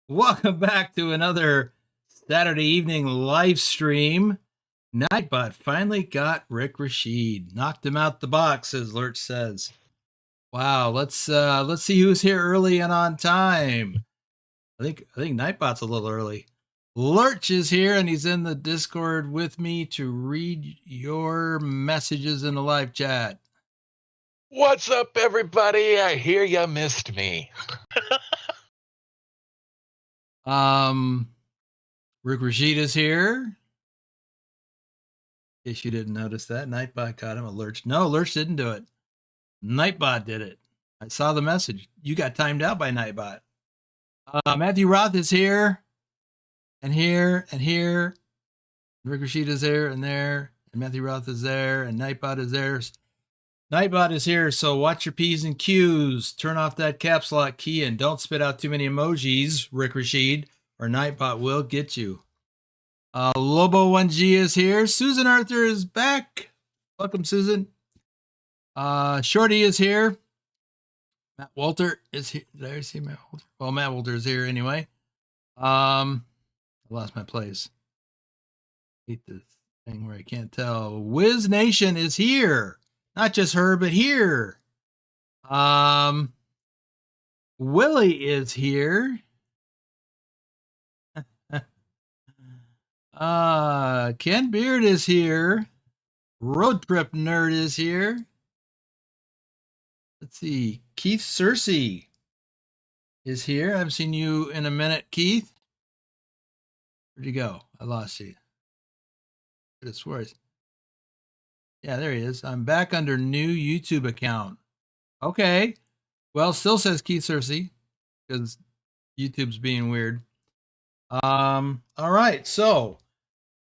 Welcome back to another Saturday evening live stream. Nightbot finally got Rick Rashid. Knocked him out the box, as Lurch says. Wow, let's see who's here early and on time. I think Nightbot's a little early. Lurch is here and he's in the Discord with me to read your messages in the live chat. What's up, everybody? I hear you missed me. Rick Rashid is here. In case you didn't notice that, Nightbot caught him. Lurch. No, Lurch didn't do it. Nightbot did it. I saw the message. You got timed out by Nightbot. Matthew Roth is here, and here, and here. Rick Rashid is there, and there, and Matthew Roth is there, and Nightbot is there. Nightbot is here, so watch your P's and Q's. Turn off that caps lock key, and don't spit out too many emojis, Rick Rashid, or Nightbot will get you. Lobo1G is here. Susan Arthur is back. Welcome, Susan. Shorty is here. Matt Walter is here. Did I see Matt Walter? Well, Matt Walter is here anyway. I lost my place. Hate this thing where I can't tell. Wiz Nation is here. Not just her, but here. Willie is here. Ken Beard is here. Road Trip Nerd is here. Let's see. Keith Searcy is here. I haven't seen you in a minute, Keith. Where'd you go? I lost you. Could have sworn. Yeah, there he is. I'm back under new YouTube account. Okay. Well, still says Keith Searcy because YouTube's being weird. All right. So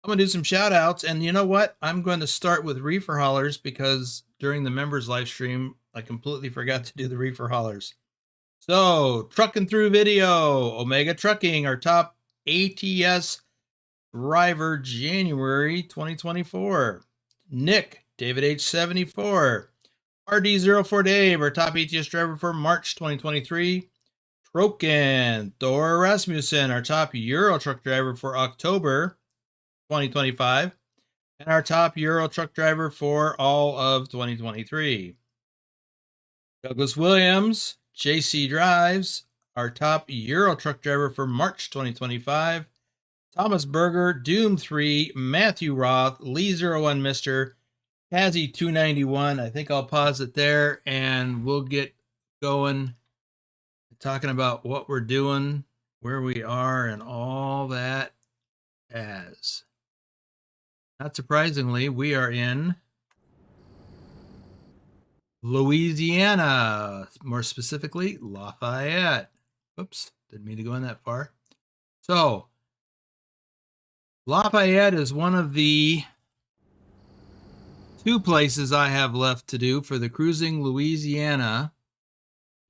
I'm going to do some shout outs. And you know what? I'm going to start with reefer haulers because during the members live stream, I completely forgot to do the reefer haulers. So trucking through video, Omega Trucking, our top ATS driver, January 2024. Nick, David H74. RD04 Dave, our top ATS driver for March 2023. Troken, Thor Rasmussen, our top Euro truck driver for October 2025. And our top Euro truck driver for all of 2023. Douglas Williams, JC Drives, our top Euro truck driver for March 2025. Thomas Berger, Doom 3, Matthew Roth, Lee01 Mister, Kazzy 291. I think I'll pause it there and we'll get going talking about what we're doing, where we are, and all that as. Not surprisingly, we are in Louisiana, more specifically, Lafayette. Oops, didn't mean to go in that far. So, Lafayette is one of the two places I have left to do for the Cruising Louisiana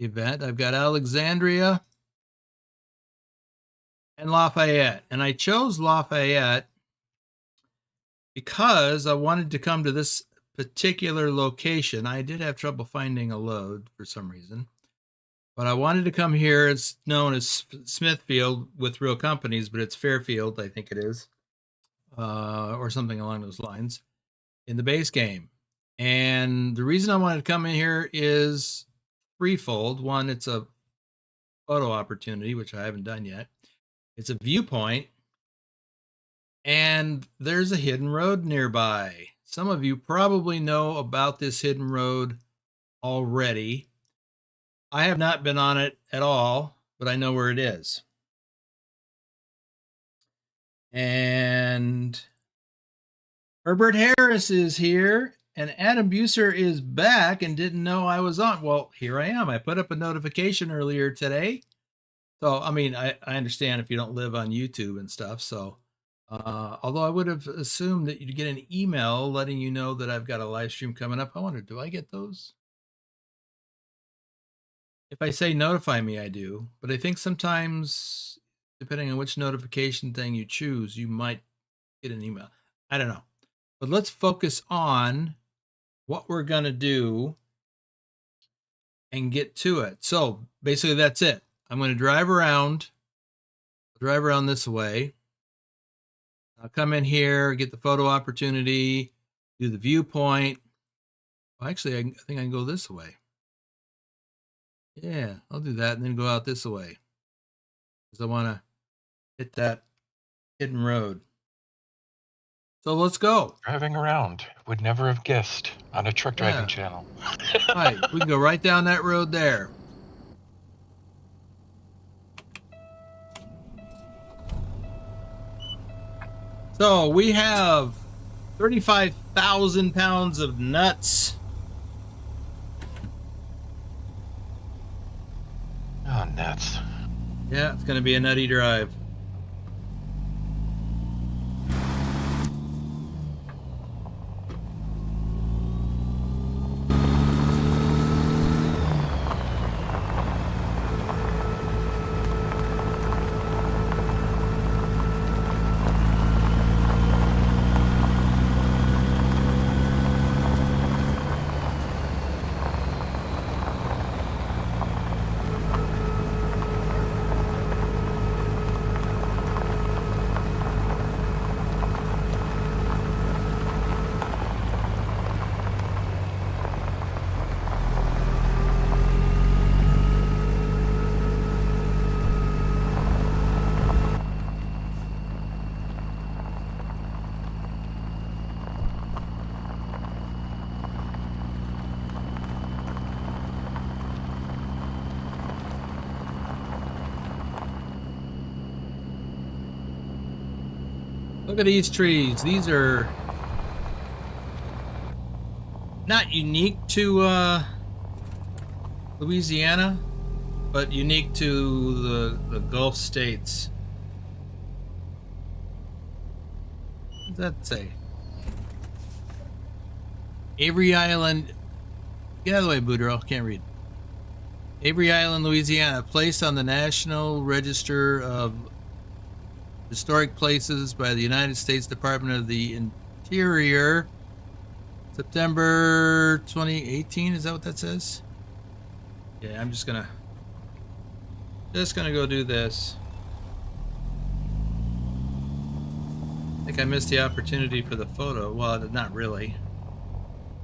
event. I've got Alexandria and Lafayette. And I chose Lafayette because I wanted to come to this particular location. I did have trouble finding a load for some reason, but I wanted to come here. It's known as Smithfield with real companies, but it's Fairfield, I think it is, or something along those lines in the base game. And the reason I wanted to come in here is threefold. One, it's a photo opportunity, which I haven't done yet. It's a viewpoint, and there's a hidden road nearby. Some of you probably know about this hidden road already. I have not been on it at all, but I know where it is. And Herbert Harris is here, and Adam Buser is back and didn't know I was on. Well, here I am. I put up a notification earlier today. So, I mean, I understand if you don't live on YouTube and stuff. So, although I would have assumed that you'd get an email letting you know that I've got a live stream coming up. I wonder, do I get those? If I say notify me, I do. But I think sometimes, depending on which notification thing you choose, you might get an email. I don't know. But let's focus on what we're going to do and get to it. So basically that's it. I'm going to drive around drive around this way. I'll come in here, get the photo opportunity, do the viewpoint. Well, actually, I think I can go this way. Yeah, I'll do that and then go out this way because I want to hit that hidden road. So let's go. Driving around. Would never have guessed on a truck driving channel. Right, we can go right down that road there. So we have 35,000 pounds of nuts. Oh, nuts. Yeah, it's going to be a nutty drive. Look at these trees. These are not unique to Louisiana, but unique to the Gulf states. What does that say? Avery Island. Get out of the way, Boudreaux. Can't read. Avery Island, Louisiana, placed on the National Register of Historic Places by the United States Department of the Interior, September 2018. Is that what that says? Yeah, I'm just gonna go do this. I think I missed the opportunity for the photo. Well, not really.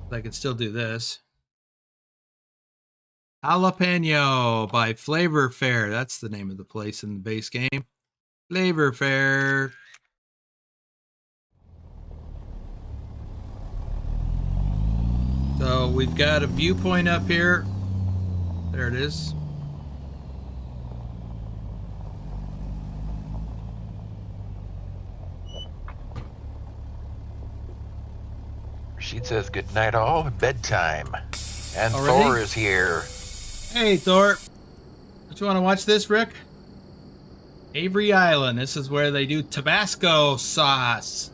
But I can still do this. Jalapeno by Flavor Fair. That's the name of the place in the base game. Flavor Fair. So we've got a viewpoint up here. There it is. Rashid says good night all, bedtime. And Already? Thor is here. Hey, Thor. Don't you want to watch this, Rick? Avery Island. This is where they do Tabasco sauce.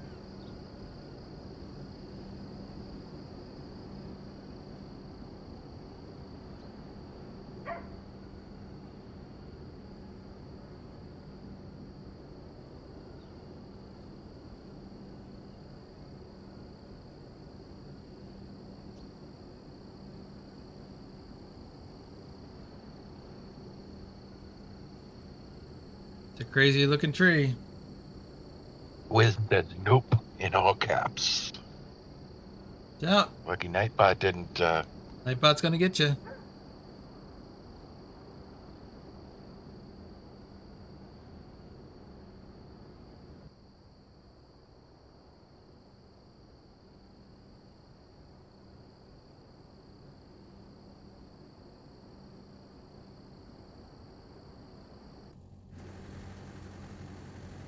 It's a crazy looking tree. Wiz says nope in all caps. Yeah, Lucky Nightbot didn't. Nightbot's gonna get you.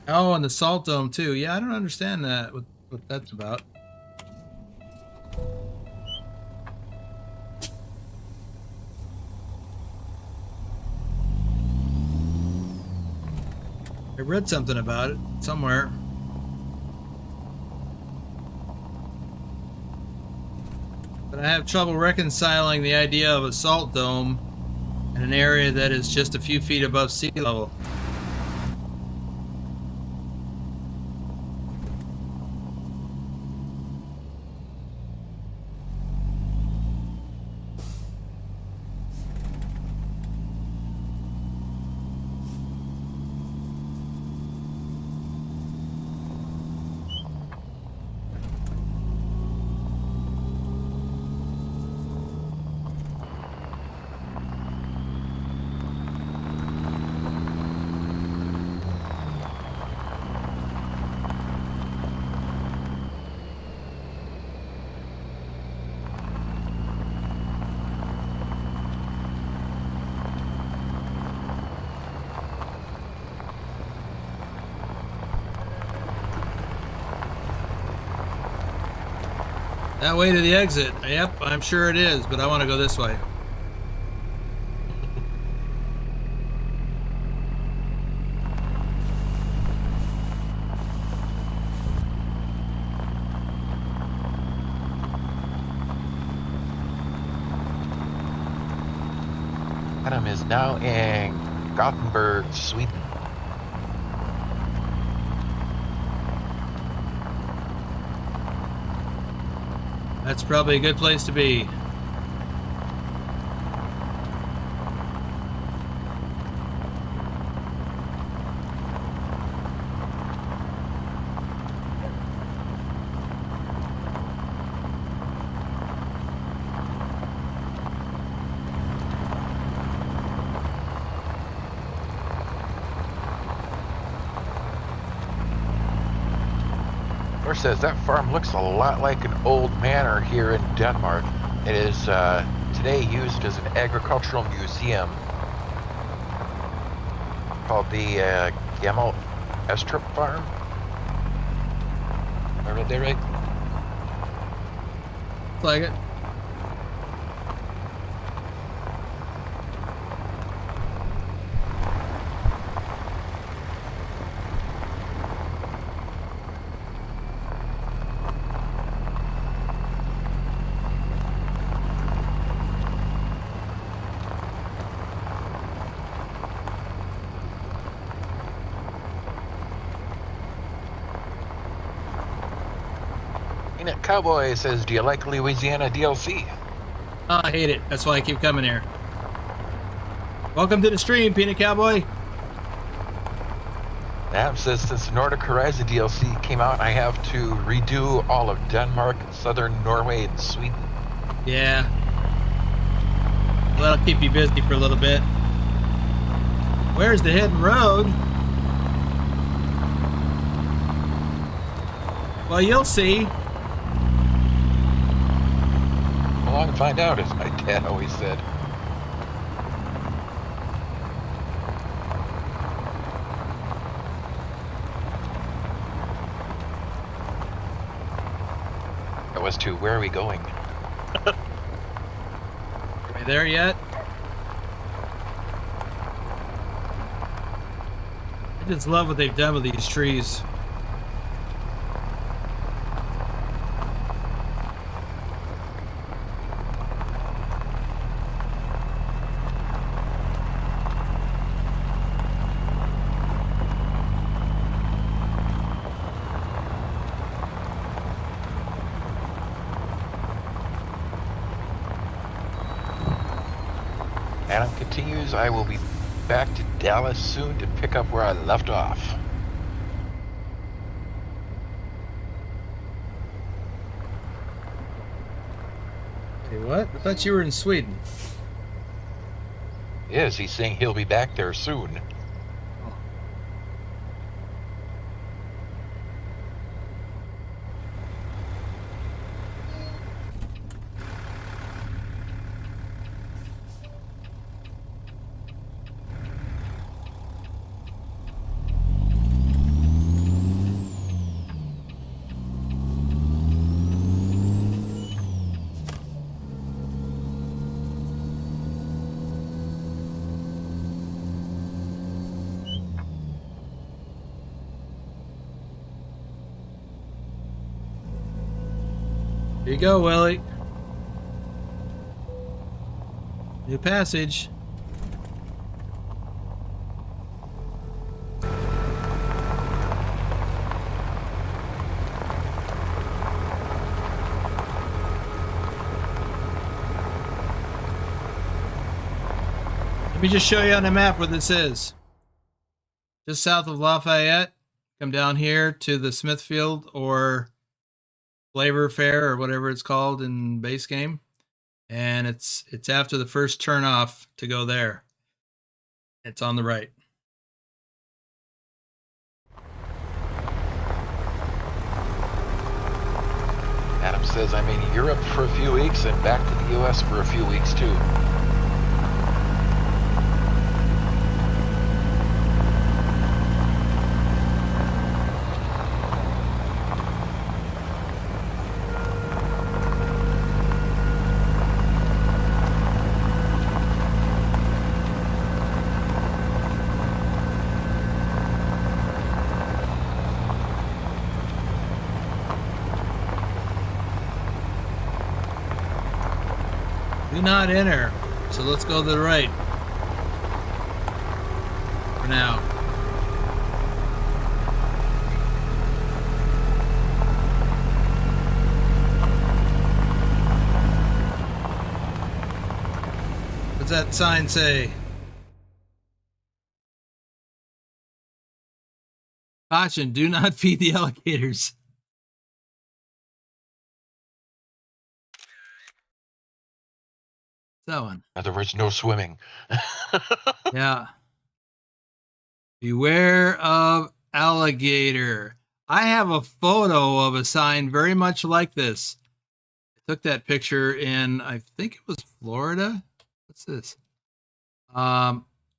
Oh, and the salt dome too. Yeah, I don't understand that. What that's about. I read something about it somewhere. But I have trouble reconciling the idea of a salt dome in an area that is just a few feet above sea level. That way to the exit. Yep, I'm sure it is, but I want to go this way. Adam is now in Gothenburg, Sweden. That's probably a good place to be. Says that farm looks a lot like an old manor here in Denmark. It is today used as an agricultural museum called the Gamel Estrup Farm. Am I read that right? Like it. Cowboy says, do you like Louisiana DLC? Oh, I hate it. That's why I keep coming here. Welcome to the stream, Peanut Cowboy. Adam says, since Nordic Horizon DLC came out, I have to redo all of Denmark, southern Norway, and Sweden. Yeah. Well, that'll keep you busy for a little bit. Where's the hidden road? Well, you'll see. Along and find out, as my dad always said. That was to where are we going? Are we there yet? I just love what they've done with these trees. Adam continues, I will be back to Dallas soon to pick up where I left off. Hey, what? I thought you were in Sweden. Yes, he's saying he'll be back there soon. Here you go, Willie. New passage. Let me just show you on the map where this is. Just south of Lafayette. Come down here to the Smithfield or Flavor Fair or whatever it's called in base game, and it's after the first turn off to go there. It's on the right. Adam says I'm in Europe for a few weeks and back to the US for a few weeks too. Do not enter. So let's go to the right. For now. What's that sign say? Caution, do not feed the alligators. That one. In other words, no swimming. Yeah. Beware of alligator. I have a photo of a sign very much like this. I took that picture in, I think it was Florida. What's this?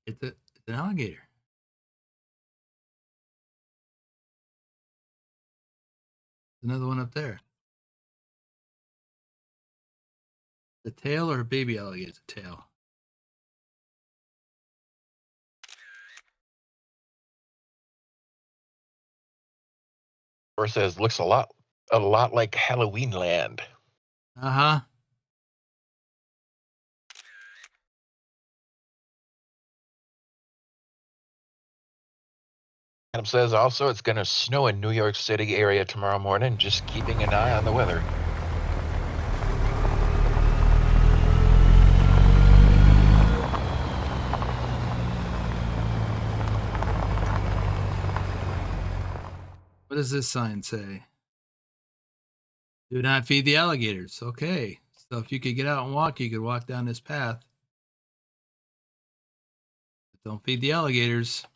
It's an alligator. Another one up there. The tail or a baby alligator's tail? Or says looks a lot like Halloween Land. Uh-huh. Adam says also it's going to snow in New York City area tomorrow morning. Just keeping an eye on the weather. What does this sign say? Do not feed the alligators. Okay. So if you could get out and walk, you could walk down this path. But don't feed the alligators.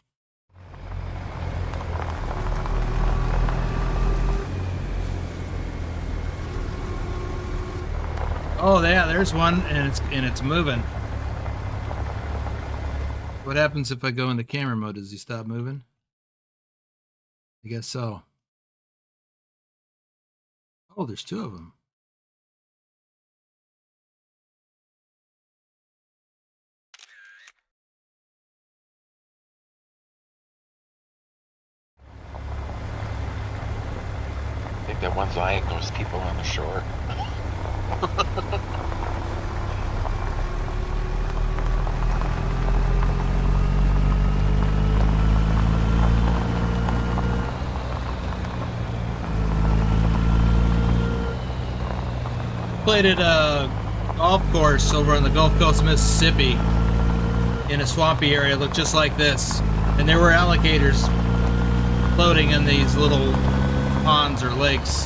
Oh yeah, there's one, and it's moving. What happens if I go into camera mode? Does he stop moving? I guess so. Oh, there's two of them. I think that one's eyeing those people on the shore. Played at a golf course over on the Gulf Coast of Mississippi in a swampy area. It looked just like this. And there were alligators floating in these little ponds or lakes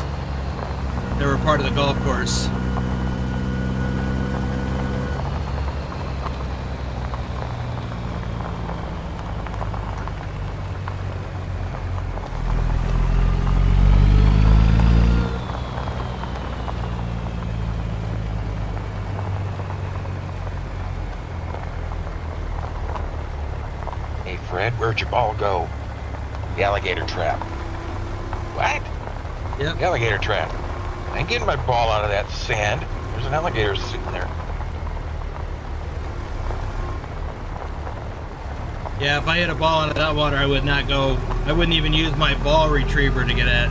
that were part of the golf course. Fred, where'd your ball go? The alligator trap. What? Yep. The alligator trap. I ain't getting my ball out of that sand. There's an alligator sitting there. Yeah, if I hit a ball out of that water, I would not go. I wouldn't even use my ball retriever to get at.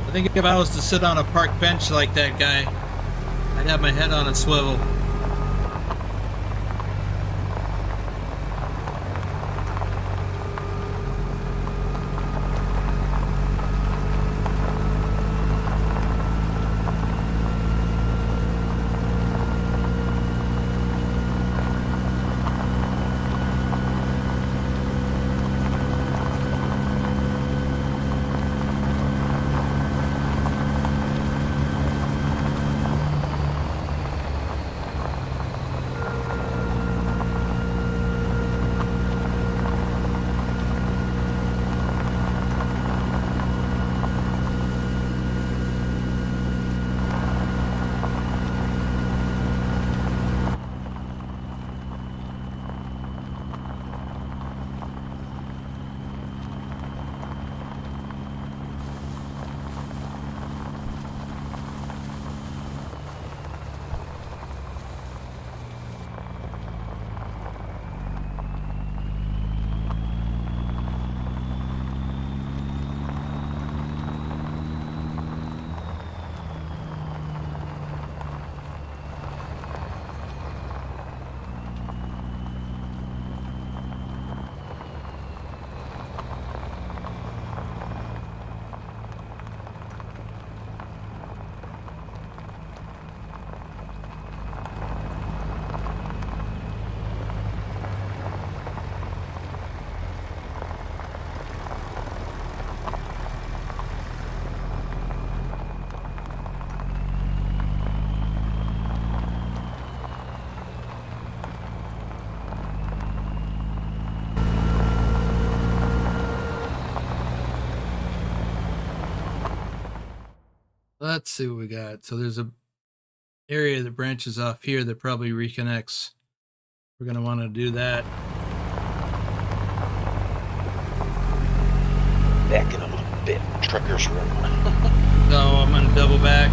I think if I was to sit on a park bench like that guy, I'd have my head on a swivel. let's see what we got. So there's a area that branches off here that probably reconnects. We're going to want to do that. Back in a little bit, trucker's room. So I'm going to double back.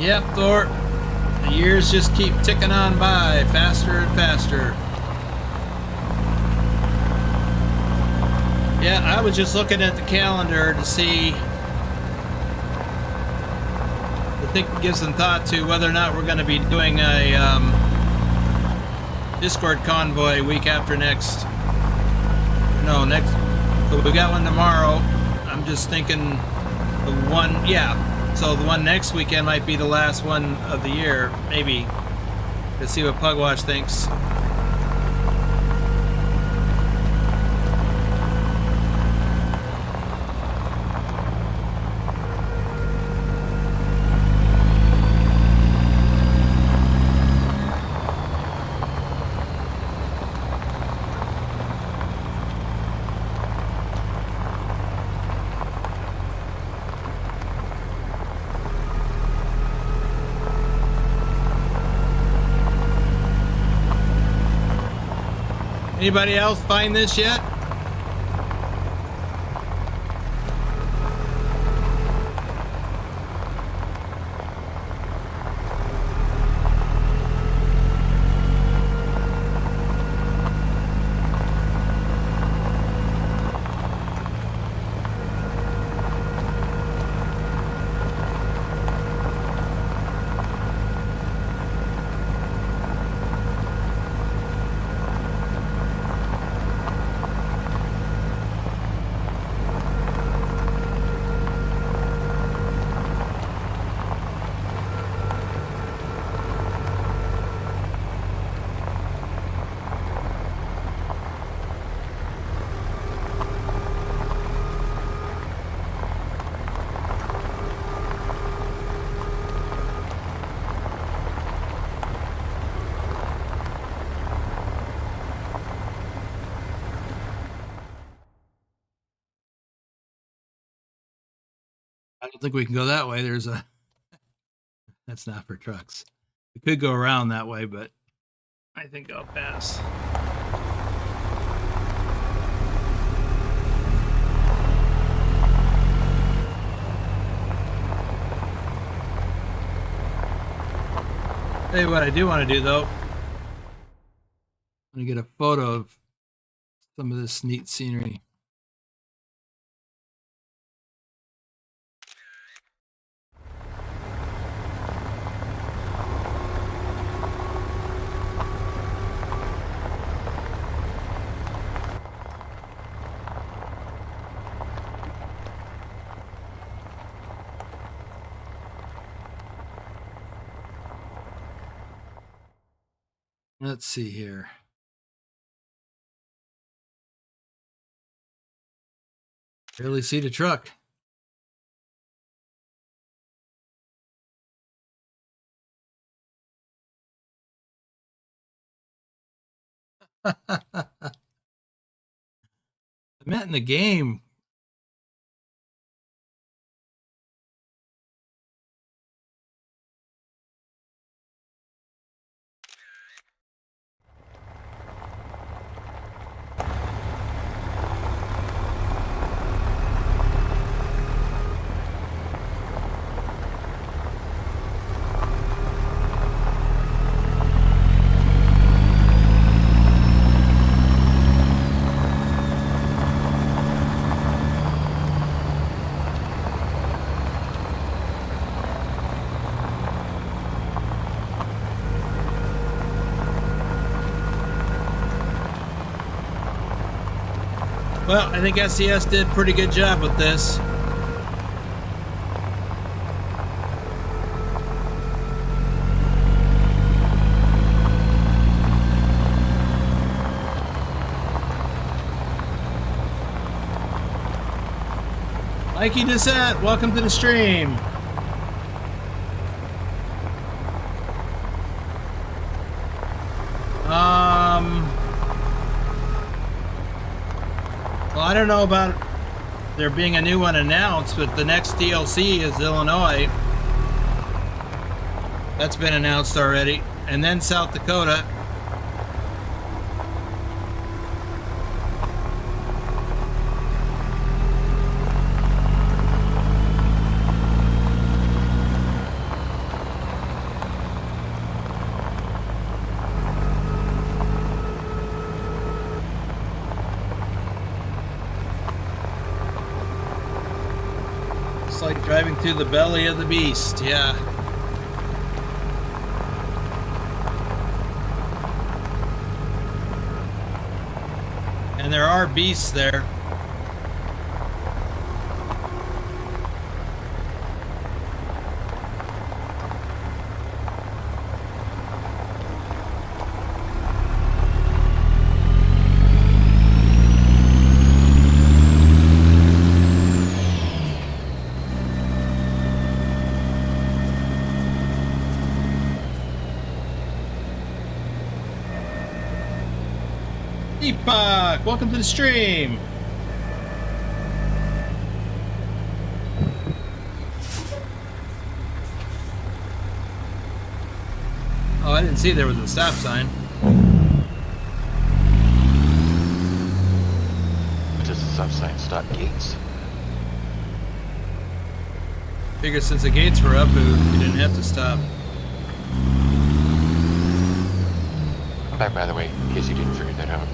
Yep, Thor. The years just keep ticking on by, faster and faster. Yeah, I was just looking at the calendar to see. I think it gives some thought to whether or not we're going to be doing a Discord convoy week after next. No, next. So we got one tomorrow. I'm just thinking the one, yeah. So the one next weekend might be the last one of the year, maybe. Let's see what Pugwash thinks. Anybody else find this yet? I don't think we can go that way. There's a, that's not for trucks. We could go around that way, but I think I'll pass. Tell you what I do want to do though. I'm gonna get a photo of some of this neat scenery. Let's see here. Barely see the truck. I meant in the game. Well, I think SES did a pretty good job with this. Mikey Dissett, welcome to the stream. Well, I don't know about there being a new one announced, but the next DLC is Illinois. That's been announced already. And then South Dakota. Like driving through the belly of the beast, yeah. And there are beasts there. Deepak, welcome to the stream. Oh, I didn't see there was a stop sign. Does the stop sign stop gates? Figured since the gates were up, you didn't have to stop. I'm back, by the way, in case you didn't figure that out.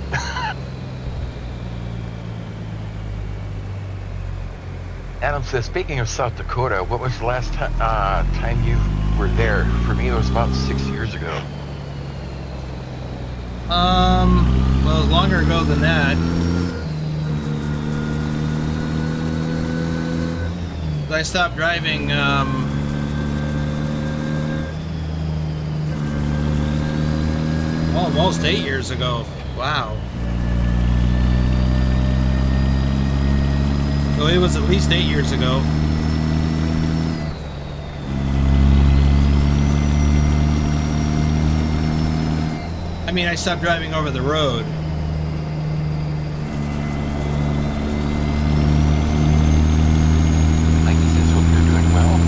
Adam says, speaking of South Dakota, what was the last time you were there? For me, it was about 6 years ago. Well, it was longer ago than that. I stopped driving, almost 8 years ago. Wow. So it was at least 8 years ago. I mean, I stopped driving over the road. Mikey says, hope you're doing well.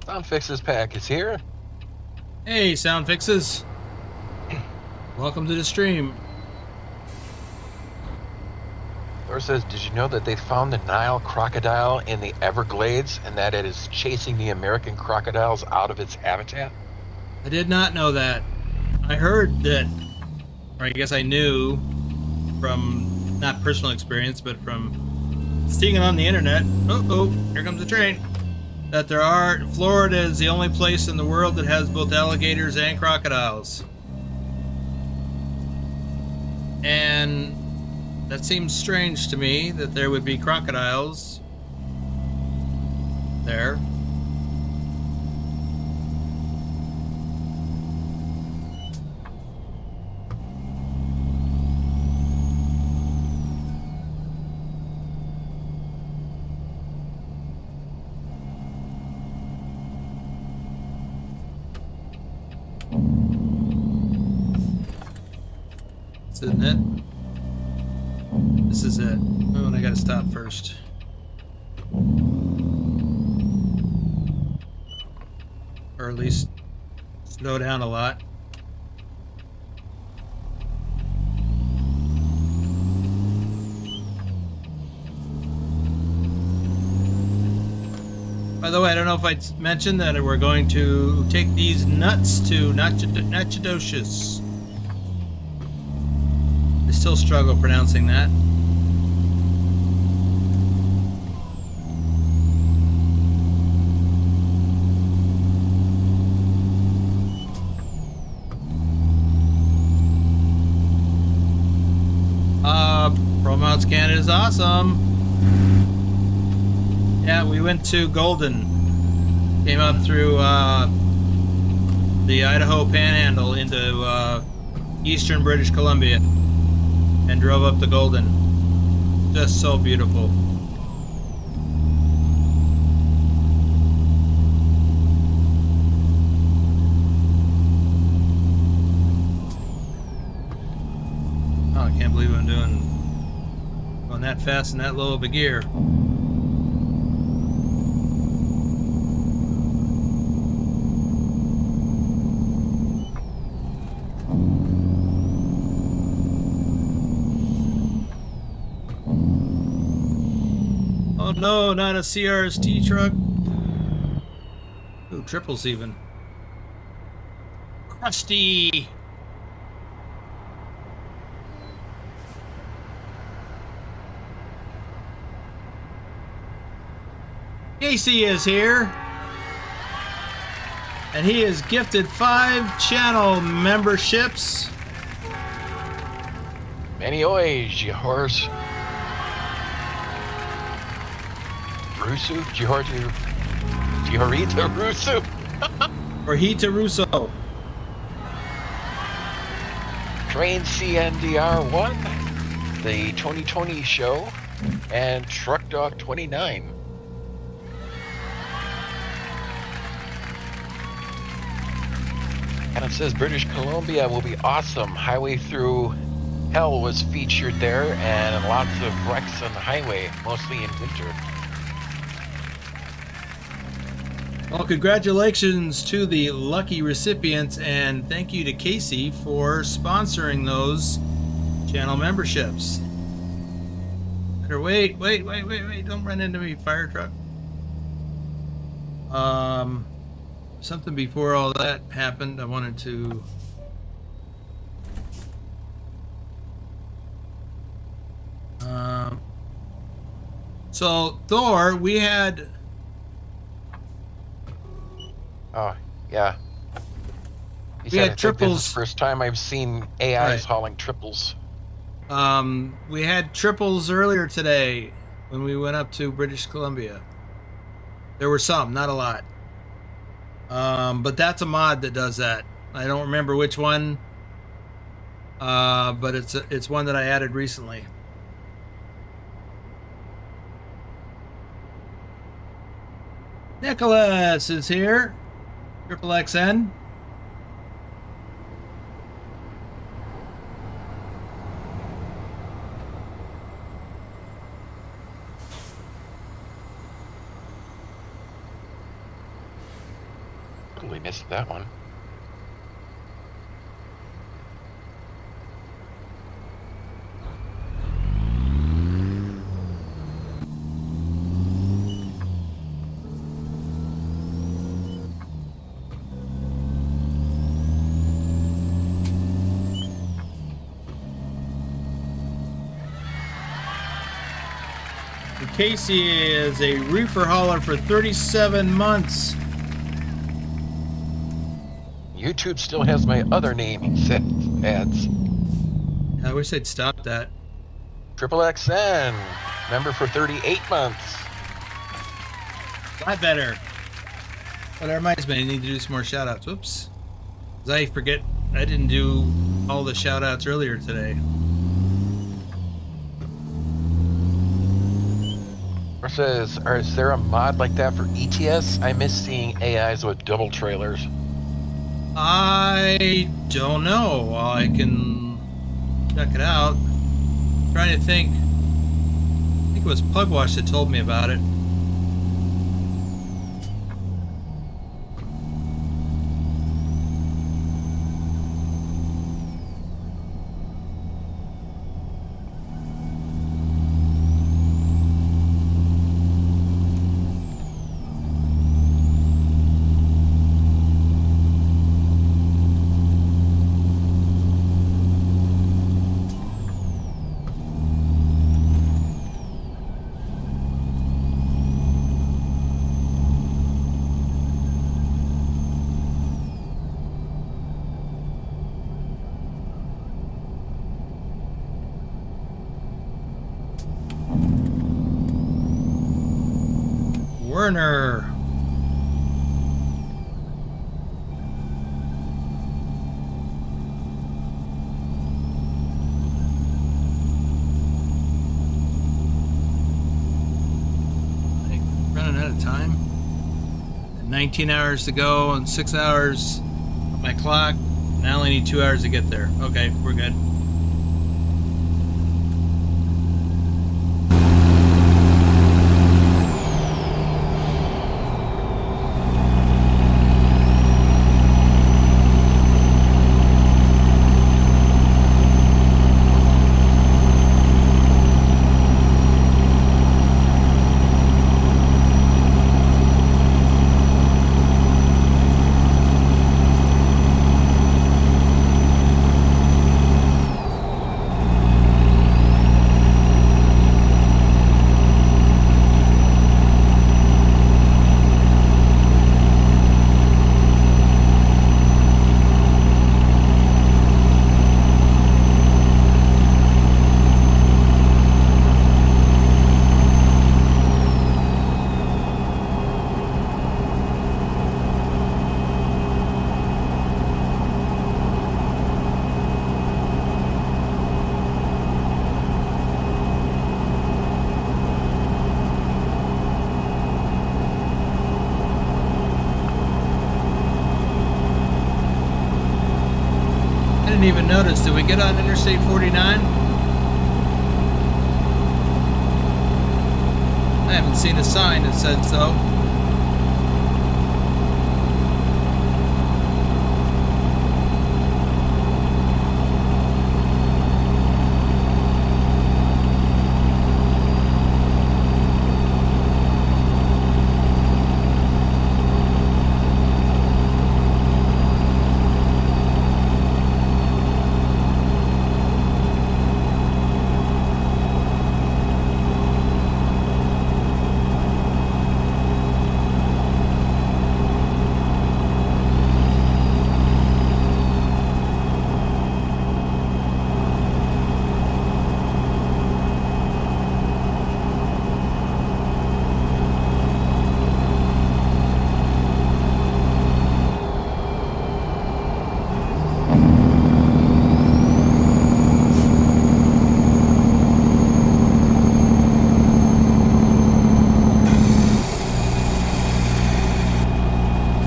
Sound Fixes Pack is here. Hey, Sound Fixes. Welcome to the stream. Laura says, did you know that they found the Nile crocodile in the Everglades and that it is chasing the American crocodiles out of its habitat? I did not know that. I heard that, or I guess I knew from not personal experience, but from seeing it on the internet. Oh, here comes the train. that Florida is the only place in the world that has both alligators and crocodiles. And that seems strange to me that there would be crocodiles there. Isn't it? This is it. Oh, and I gotta stop first. Or at least slow down a lot. By the way, I don't know if I mentioned that we're going to take these nuts to Natchitoches. I still struggle pronouncing that. ProMounts Canada is awesome. Yeah, we went to Golden. Came up through the Idaho Panhandle into eastern British Columbia and drove up to Golden. Just so beautiful. Oh, I can't believe I'm going that fast in that low of a gear. Oh no, not a CRST truck. Ooh, triples even. Crusty. Casey is here, and he is gifted 5 channel memberships. Many oys, you horse. Rusu? Giorita Rusu? Or Hita Russo. Train CNDR1, the 2020 show, and Truck Dog 29. And it says British Columbia will be awesome. Highway Through Hell was featured there, and lots of wrecks on the highway, mostly in winter. Well, congratulations to the lucky recipients, and thank you to Casey for sponsoring those channel memberships. Better wait, don't run into me, fire truck. Something before all that happened, I wanted to so Thor, we had Oh, yeah. We had triples. This is the first time I've seen AIs hauling triples. We had triples earlier today when we went up to British Columbia. There were some, not a lot. But that's a mod that does that. I don't remember which one, but it's one that I added recently. Nicholas is here. Triple XN. Totally missed that one. Casey is a reefer hauler for 37 months. YouTube still has my other name, he said, ads. I wish they'd stop that. Triple XN, member for 38 months. A lot better. Well, that reminds me, I need to do some more shout outs. Whoops. Because I forget, I didn't do all the shout outs earlier today. Or says, is there a mod like that for ETS? I miss seeing AIs with double trailers. I don't know. I can check it out. I'm trying to think. I think it was Pugwash that told me about it. Werner. Running out of time. 19 hours to go and 6 hours on my clock. And I only need 2 hours to get there. Okay, we're good. Didn't even notice. Did we get on Interstate 49? I haven't seen a sign that said so.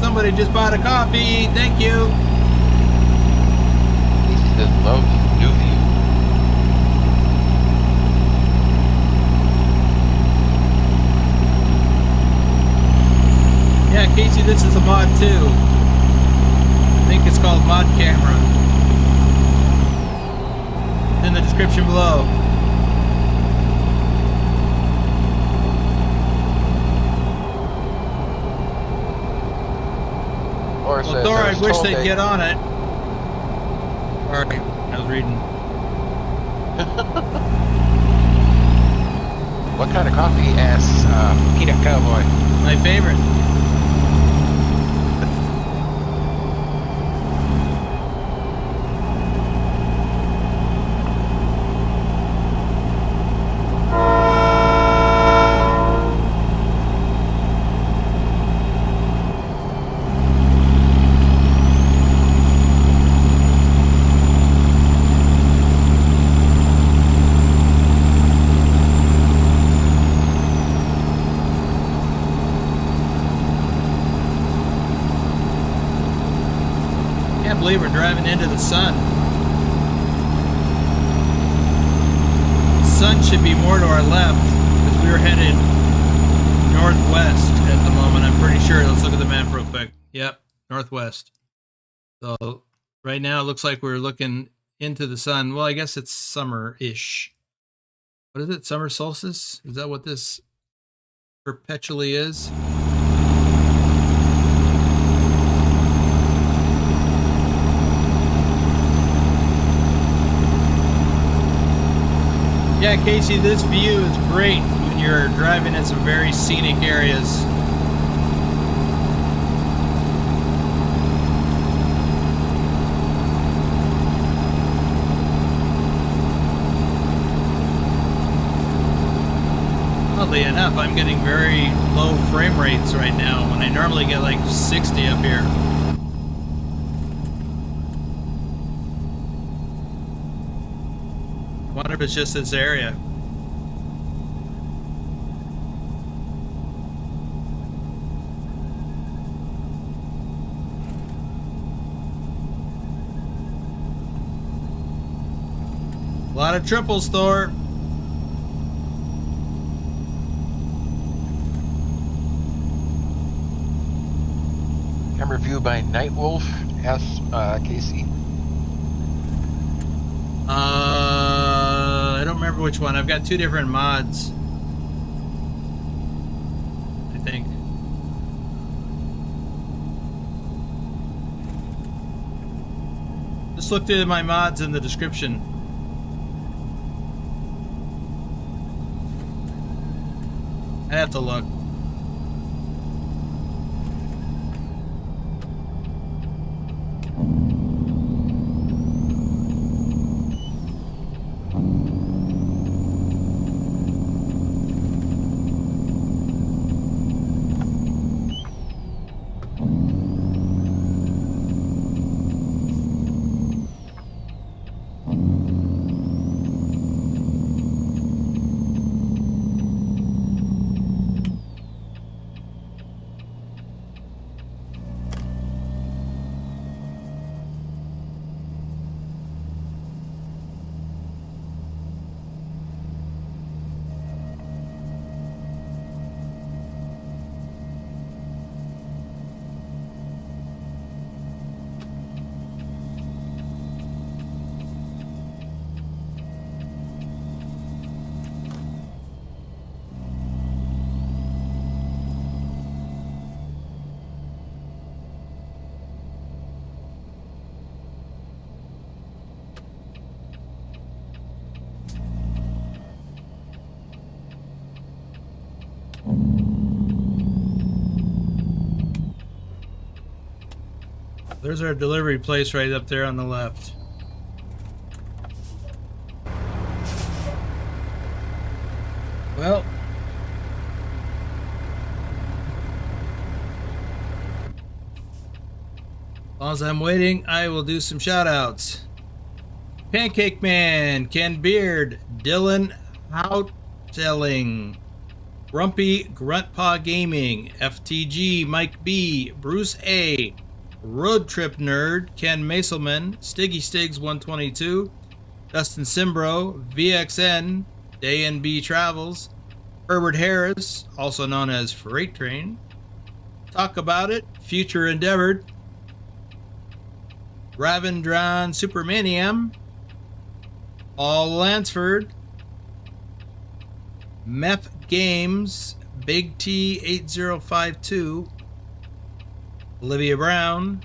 Somebody just bought a coffee. Thank you. Casey says, love new view. Yeah, Casey, this is a mod too. I think it's called Mod Camera. In the description below. Well, Thor, I wish they'd get on it. Sorry, I was reading. What kind of coffee? Asks Peanut Cowboy. My favorite. Can't believe we're driving into the sun. The sun should be more to our left because we were headed northwest at the moment. I'm pretty sure. Let's look at the map real quick. Yep, northwest. So right now it looks like we're looking into the sun. Well, I guess it's summer-ish. What is it? Summer solstice? Is that what this perpetually is? Yeah, Casey, this view is great when you're driving in some very scenic areas. Oddly enough, I'm getting very low frame rates right now when I normally get like 60 up here. I wonder if it's just this area. A lot of triples, Thor. Camera view by Nightwolf. Asks Casey. I don't remember which one. I've got two different mods, I think. Just look through my mods in the description. I have to look. There's our delivery place right up there on the left. Well, as long as I'm waiting, I will do some shout outs. Pancake Man, Ken Beard, Dylan Houtelling, Grumpy Gruntpaw Gaming, FTG Mike B, Bruce A, Road Trip Nerd, Ken Maselman, Stiggy Stigs 122, Dustin Simbro, VXN, Day and B Travels, Herbert Harris, also known as Freight Train, Talk About It, Future Endeavored, Ravendron Supermanium, Paul Lansford, Mep Games, Big T 8052, Olivia Brown,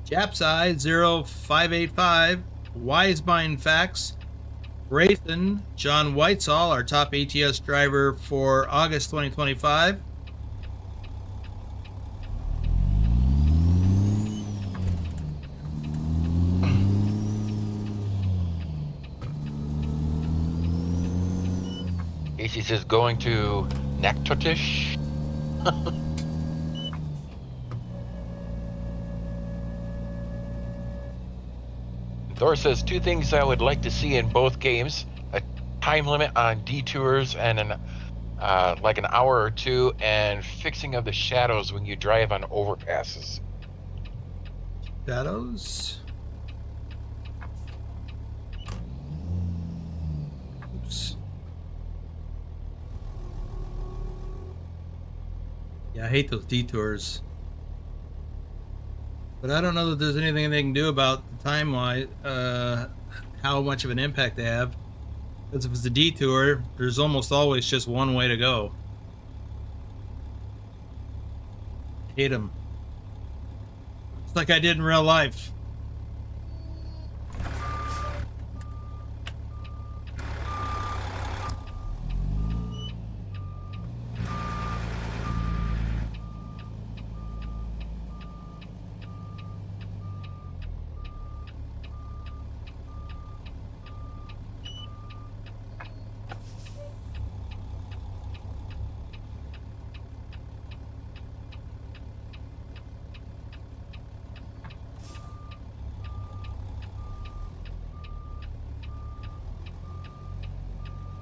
Japside 0585, Wisemind Facts, Raythan, John Whitesall, our top ATS driver for August 2025. Casey says going to Naktotish. Thor says 2 things I would like to see in both games: a time limit on detours and like an hour or 2, and fixing of the shadows when you drive on overpasses. Shadows. Oops. Yeah, I hate those detours. But I don't know that there's anything they can do about the time-wise, how much of an impact they have. Because if it's a detour, there's almost always just one way to go. Hate them. It's like I did in real life.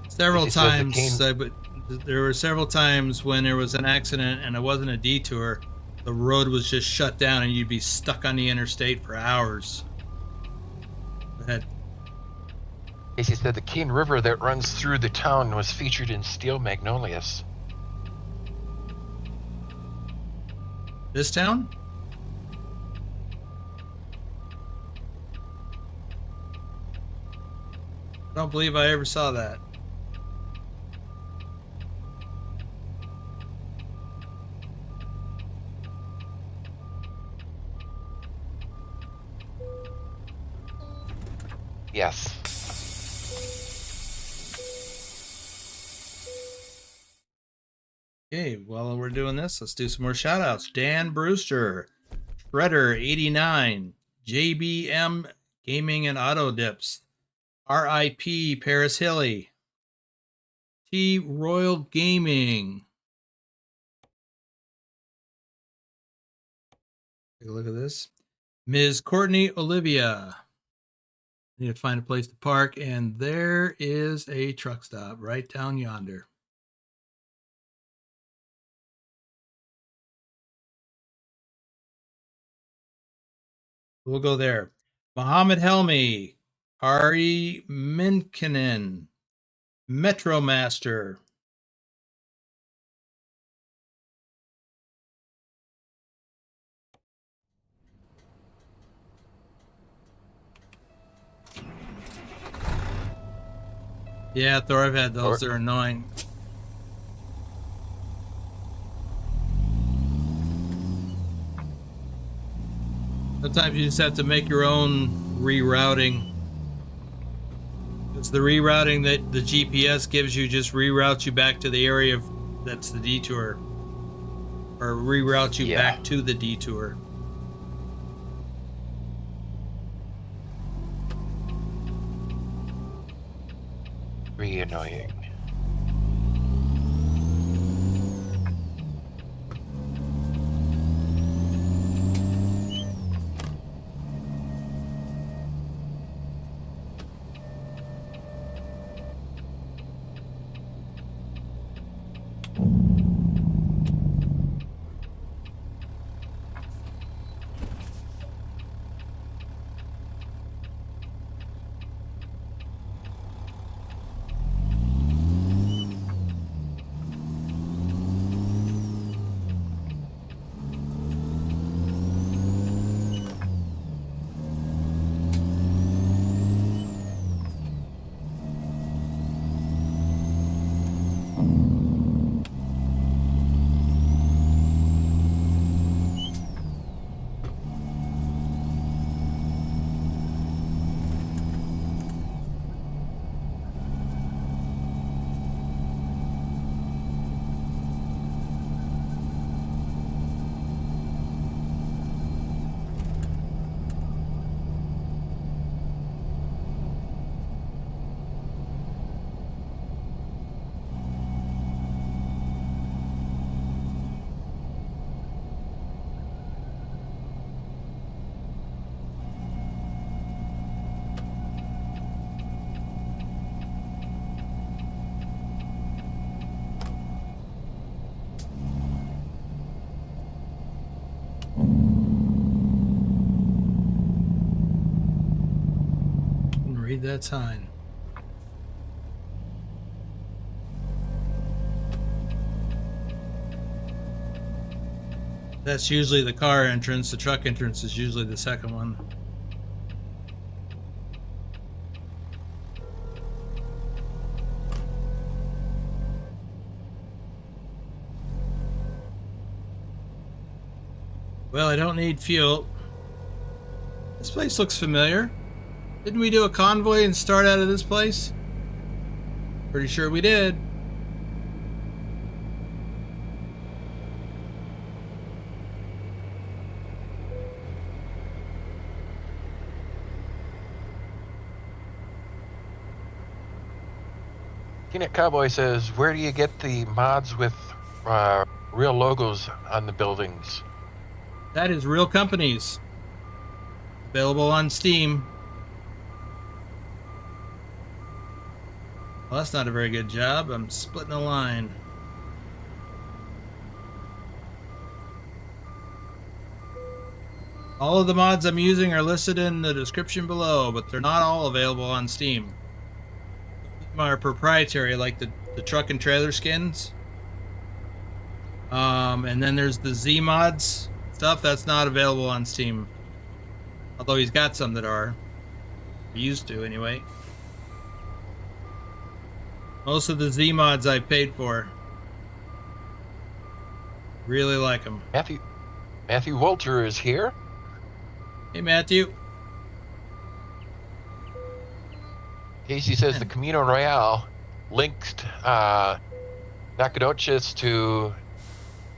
Several times, there were several times when there was an accident and it wasn't a detour. The road was just shut down and you'd be stuck on the interstate for hours. Go ahead. Casey said the Keene River that runs through the town was featured in Steel Magnolias. This town? I don't believe I ever saw that. Yes. Okay, while we're doing this, let's do some more shout outs. Dan Brewster, Shredder89, JBM Gaming and Auto Dips, RIP Paris Hilly, T Royal Gaming. Take a look at this. Ms. Courtney Olivia. Need to find a place to park, and there is a truck stop right down yonder. We'll go there. Muhammad Helmi, Ari Minkinen, Metro Master. Yeah, Thor, I've had those. They're annoying. Sometimes you just have to make your own rerouting. It's the rerouting that the GPS gives you, just reroutes you back to the area that's the detour. Or reroutes you back to the detour. Very annoying. Read that sign. That's usually the car entrance. The truck entrance is usually the second one. Well, I don't need fuel. This place looks familiar. Didn't we do a convoy and start out of this place? Pretty sure we did. Peanut Cowboy says, where do you get the mods with real logos on the buildings? That is Real Companies. Available on Steam. Well, that's not a very good job. I'm splitting a line. All of the mods I'm using are listed in the description below, but they're not all available on Steam. Some are proprietary, like the truck and trailer skins. And then there's the Zeemods stuff that's not available on Steam. Although he's got some that are. He used to, anyway. Most of the Zeemods I paid for. Really like them. Matthew Walter is here. Hey, Matthew. Casey says the Camino Royale linked Nacogdoches to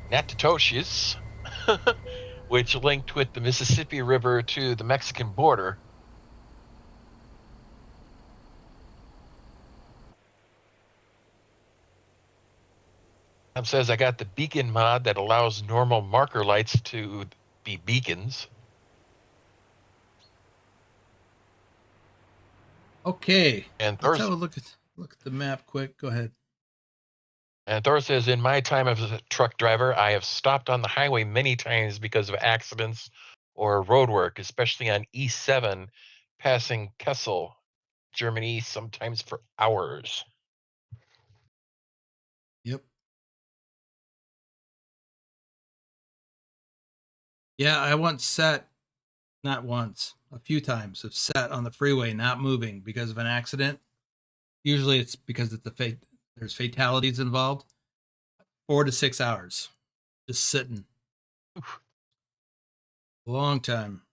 Natatoches, which linked with the Mississippi River to the Mexican border. Tom says, I got the beacon mod that allows normal marker lights to be beacons. Okay. And Let's have a look at the map quick. Go ahead. And Thor says, in my time as a truck driver, I have stopped on the highway many times because of accidents or road work, especially on E7, passing Kessel, Germany, sometimes for hours. Yep. Yeah, I once sat, not once, a few times, have sat on the freeway not moving because of an accident. Usually it's because it's there's fatalities involved. 4 to 6 hours. Just sitting. Oof. Long time.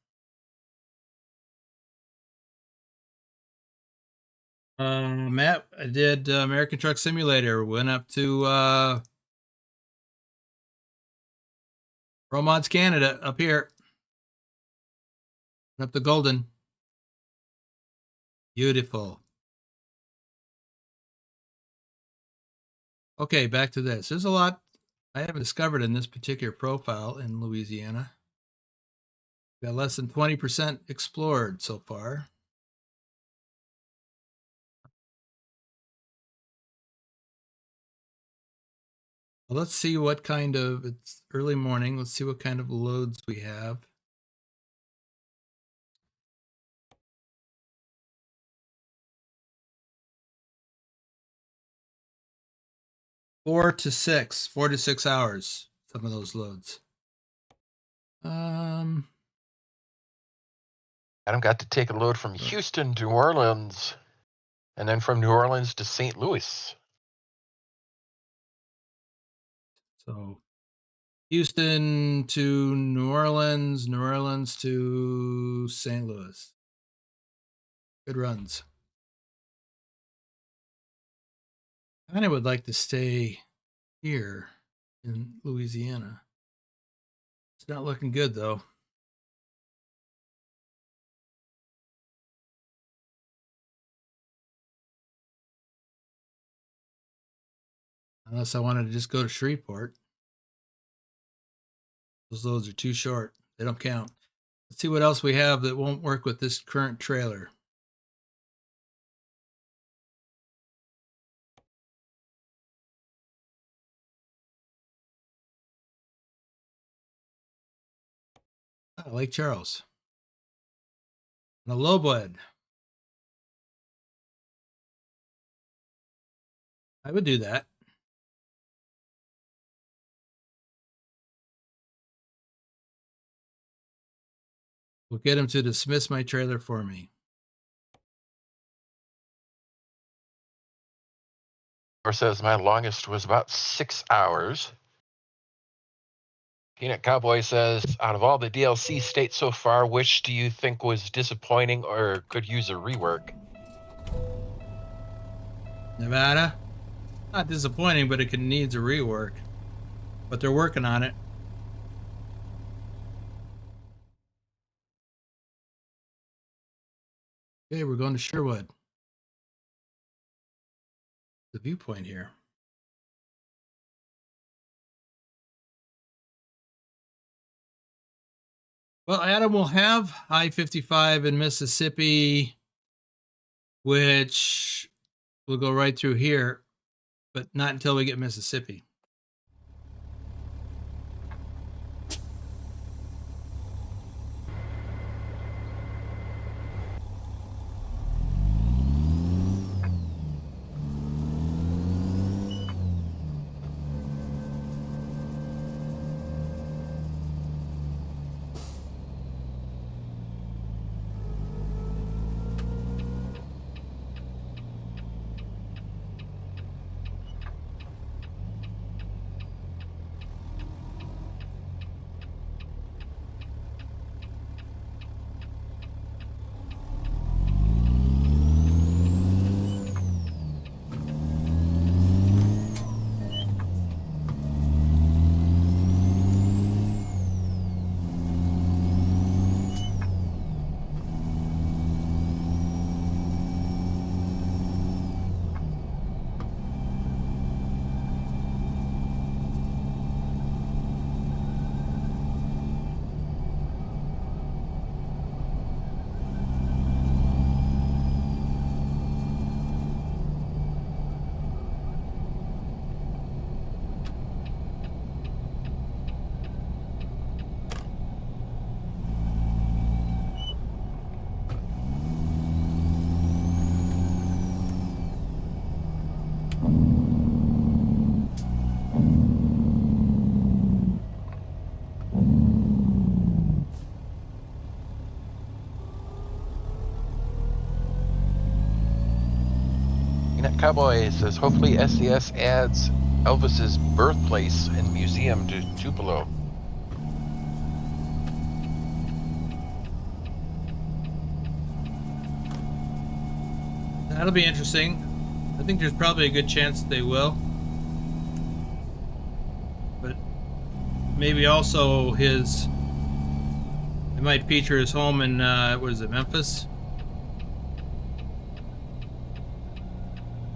Matt, I did American Truck Simulator. Went up to Romods Canada, up here. Went up to Golden. Beautiful. Okay, back to this. There's a lot I haven't discovered in this particular profile in Louisiana. Got less than 20% explored so far. Well, let's see what kind of, it's early morning. Let's see what kind of loads we have. Four to six hours, some of those loads. Adam got to take a load from Houston to New Orleans, and then from New Orleans to St. Louis. So Houston to New Orleans, New Orleans to St. Louis. Good runs. I kind of would like to stay here in Louisiana. It's not looking good though. Unless I wanted to just go to Shreveport. Those loads are too short. They don't count. Let's see what else we have that won't work with this current trailer. Lake Charles. And a low bed. I would do that. We'll get him to dismiss my trailer for me. Or says my longest was about 6 hours. Peanut Cowboy says, out of all the DLC states so far, which do you think was disappointing or could use a rework? Nevada? Not disappointing, but it needs a rework. But they're working on it. Okay, we're going to Sherwood. The viewpoint here. Well, Adam will have I-55 in Mississippi, which will go right through here, but not until we get Mississippi. Cowboy says, hopefully SES adds Elvis's birthplace and museum to Tupelo. That'll be interesting. I think there's probably a good chance they will. But maybe also his... They might feature his home in, what is it, Memphis?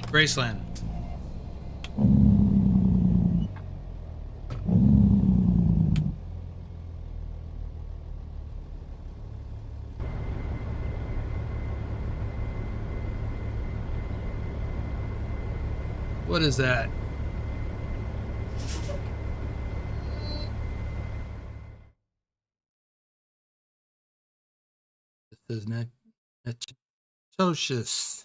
Graceland. What is that? This is Netocious.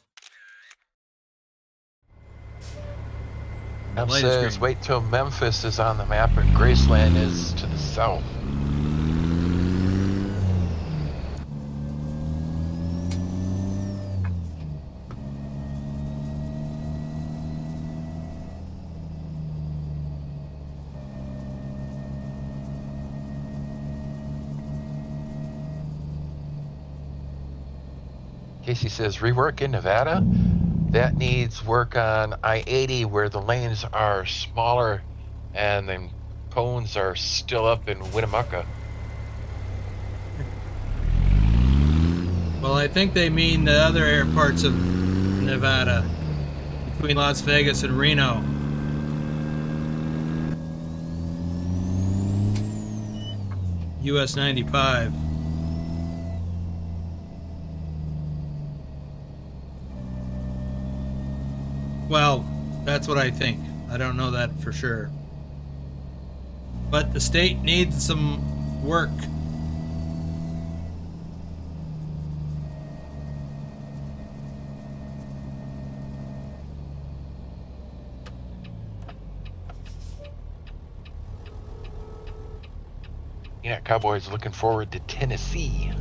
Em says, wait till Memphis is on the map and Graceland is to the south. Casey says, rework in Nevada? That needs work on I-80 where the lanes are smaller and the cones are still up in Winnemucca. Well, I think they mean the other parts of Nevada, between Las Vegas and Reno. US 95. Well, that's what I think. I don't know that for sure. But the state needs some work. Yeah, Cowboys looking forward to Tennessee.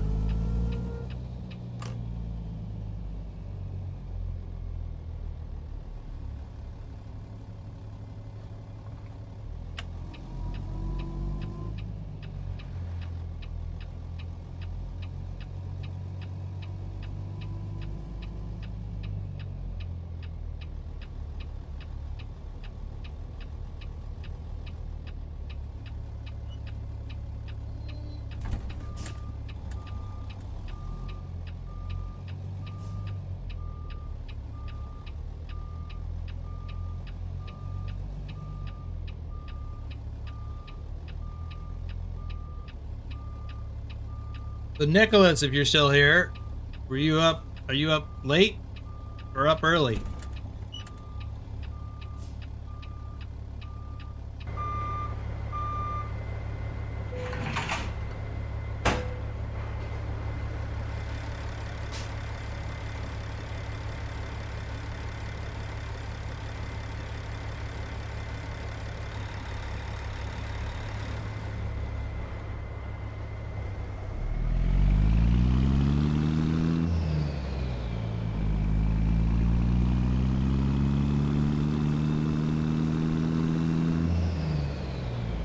So Nicholas, if you're still here, were you up? Are you up late or up early?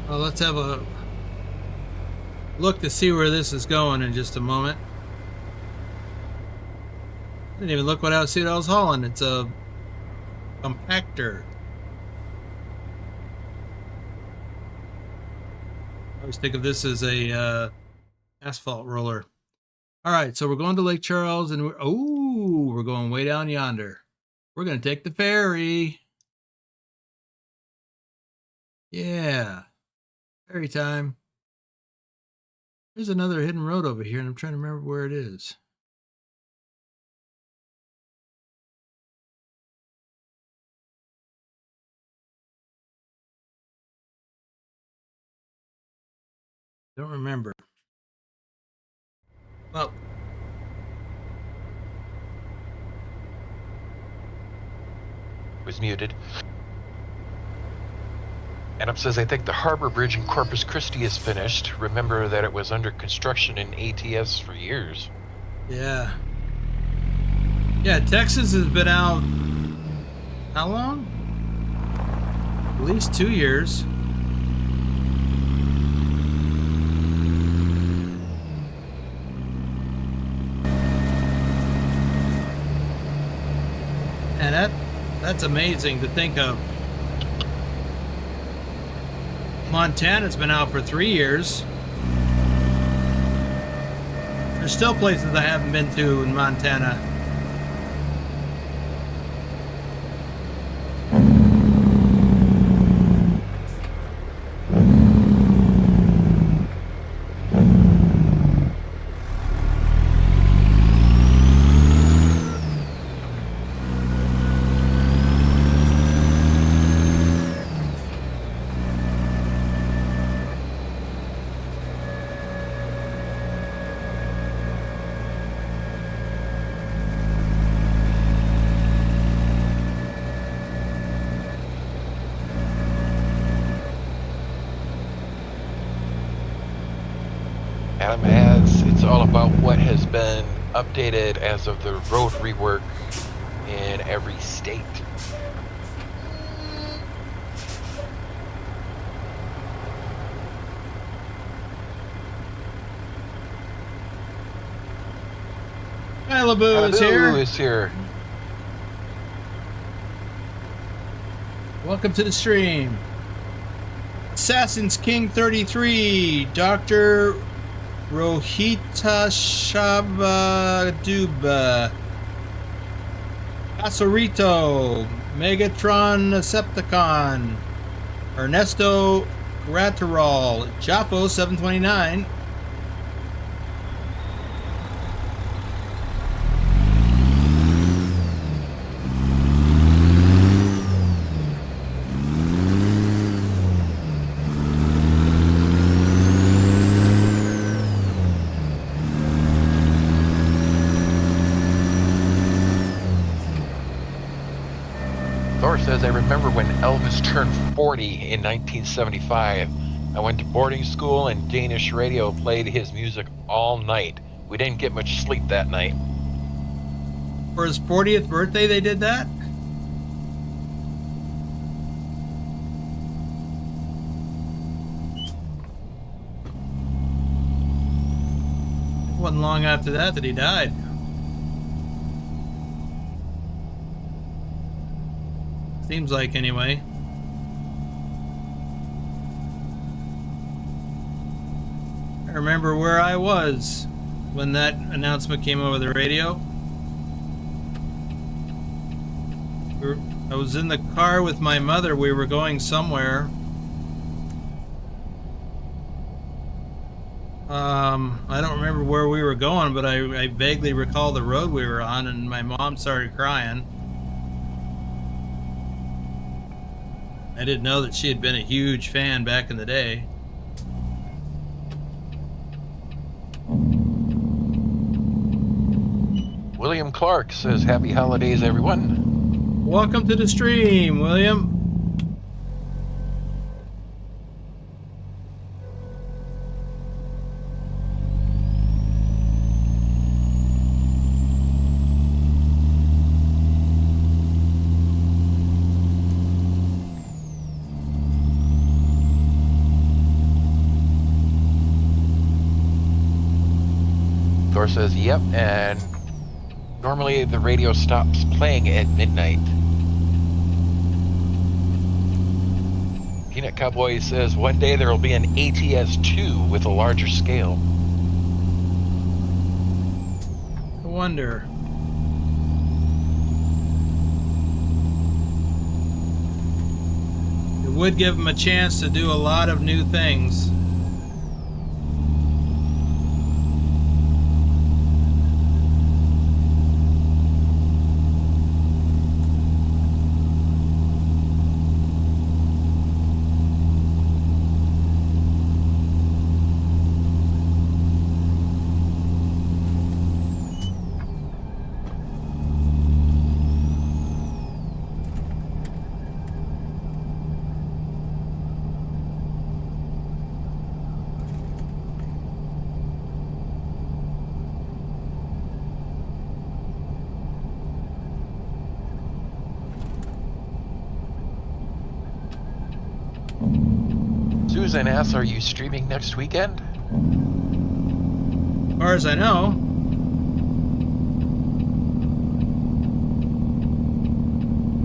Well, let's have a look to see where this is going in just a moment. I didn't even look what I was hauling. It's a compactor. I always think of this as a asphalt roller. All right, so we're going to Lake Charles, and we're going way down yonder. We're going to take the ferry. Yeah, ferry time. There's another hidden road over here, and I'm trying to remember where it is. Don't remember. Well, Was muted. Adam says, I think the Harbor Bridge in Corpus Christi is finished. Remember that it was under construction in ATS for years. yeah. Yeah, Texas has been out, how long? At least 2 years. And that's amazing to think of. Montana's been out for 3 years. There's still places I haven't been to in Montana. Adam adds, it's all about what has been updated as of the road rework in every state. Malibu is here. Welcome to the stream. Assassin's King 33, Dr. Rohita Shavaduba, Casorito, Megatron Decepticon, Ernesto Graterol, Jafo 729. Thor says, I remember when Elvis turned 40 in 1975. I went to boarding school and Danish radio played his music all night. We didn't get much sleep that night. For his 40th birthday, they did that? It wasn't long after that he died. Seems like, anyway. I remember where I was when that announcement came over the radio. I was in the car with my mother. We were going somewhere. I don't remember where we were going, but I vaguely recall the road we were on, and my mom started crying. I didn't know that she had been a huge fan back in the day. William Clark says, happy holidays, everyone. Welcome to the stream, William. Thor says, yep, and normally the radio stops playing at midnight. Peanut Cowboy says, one day there will be an ATS-2 with a larger scale. I wonder. It would give them a chance to do a lot of new things. Susan asks, are you streaming next weekend? As far as I know.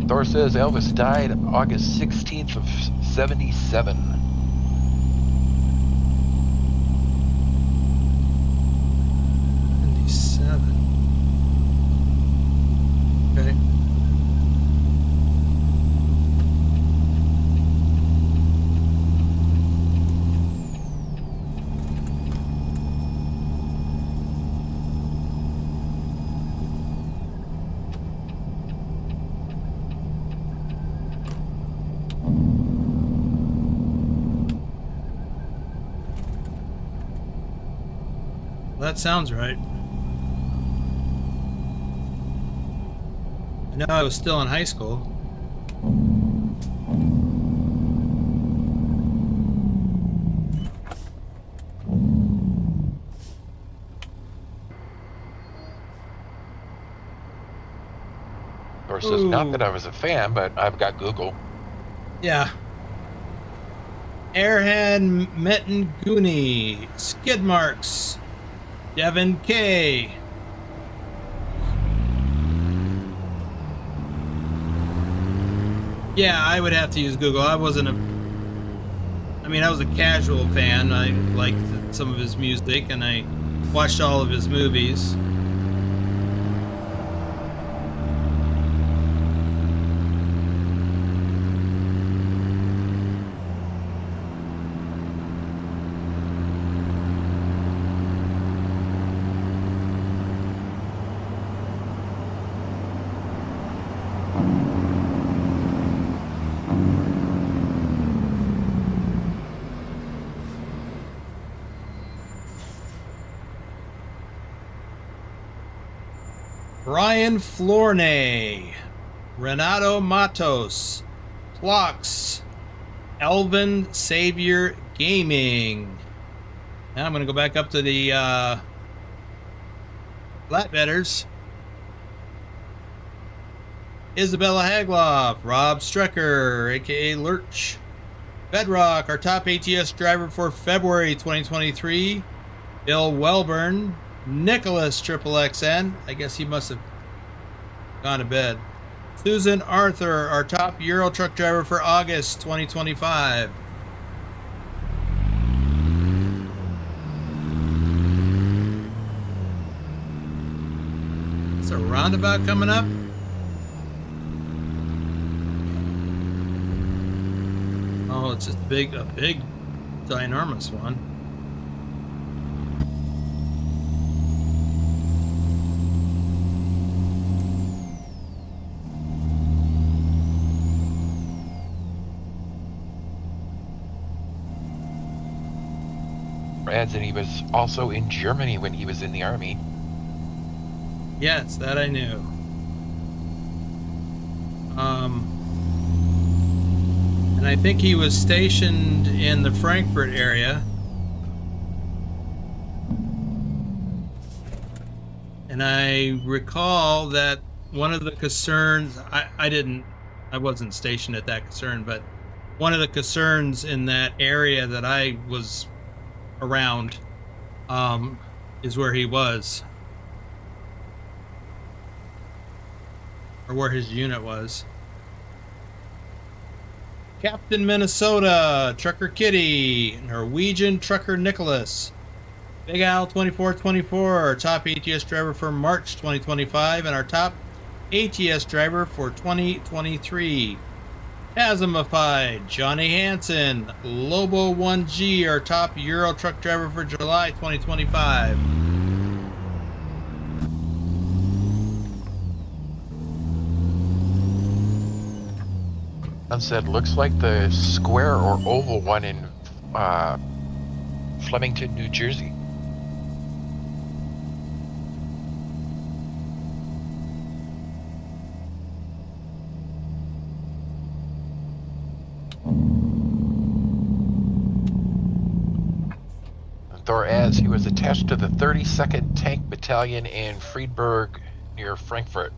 Thor says Elvis died August 16th of 77. Okay. That sounds right. I know I was still in high school. Of course, it's not that I was a fan, but I've got Google. Yeah. Airhead Metanguni, Skid Marks, Devin K. Yeah, I would have to use Google. I wasn't a... I mean, I was a casual fan. I liked some of his music, and I watched all of his movies. Brian Flornay, Renato Matos, Clocks, Elvin Xavier Gaming. Now I'm going to go back up to the flatbedders. Isabella Hagloff, Rob Strecker, aka Lurch, Bedrock, our top ATS driver for February 2023, Bill Welburn, Nicholas XXXN, I guess he must have gone to bed, Susan Arthur, our top Euro truck driver for August 2025. Is a roundabout coming up? Oh, it's just a big, ginormous one. Adds, and he was also in Germany when he was in the army. Yes, that I knew. And I think he was stationed in the Frankfurt area. And I recall that one of the concerns, I wasn't stationed at that concern, but one of the concerns in that area that I was around is where he was. Or where his unit was. Captain Minnesota, Trucker Kitty, Norwegian Trucker Nicholas, Big Al 2424, our top ATS driver for March 2025, and our top ATS driver for 2023. Chasmified, Johnny Hansen, Lobo 1G, our top Euro truck driver for July 2025. Said looks like the square or oval one in Flemington, New Jersey. Thor adds he was attached to the 32nd Tank Battalion in Friedberg near Frankfurt.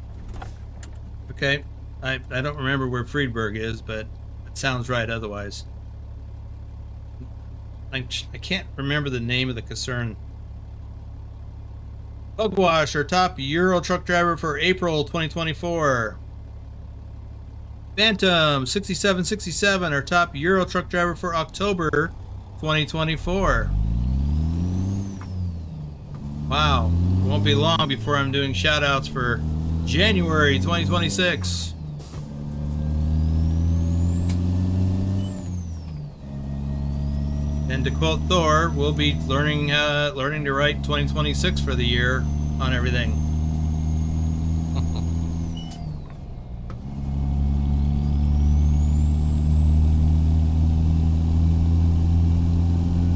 Okay. I don't remember where Friedberg is, but it sounds right otherwise. I can't remember the name of the concern. Bugwash, our top Euro truck driver for April 2024. Phantom 6767, our top Euro truck driver for October 2024. Wow. It won't be long before I'm doing shout outs for January 2026. And to quote Thor, we'll be learning to write 2026 for the year on everything.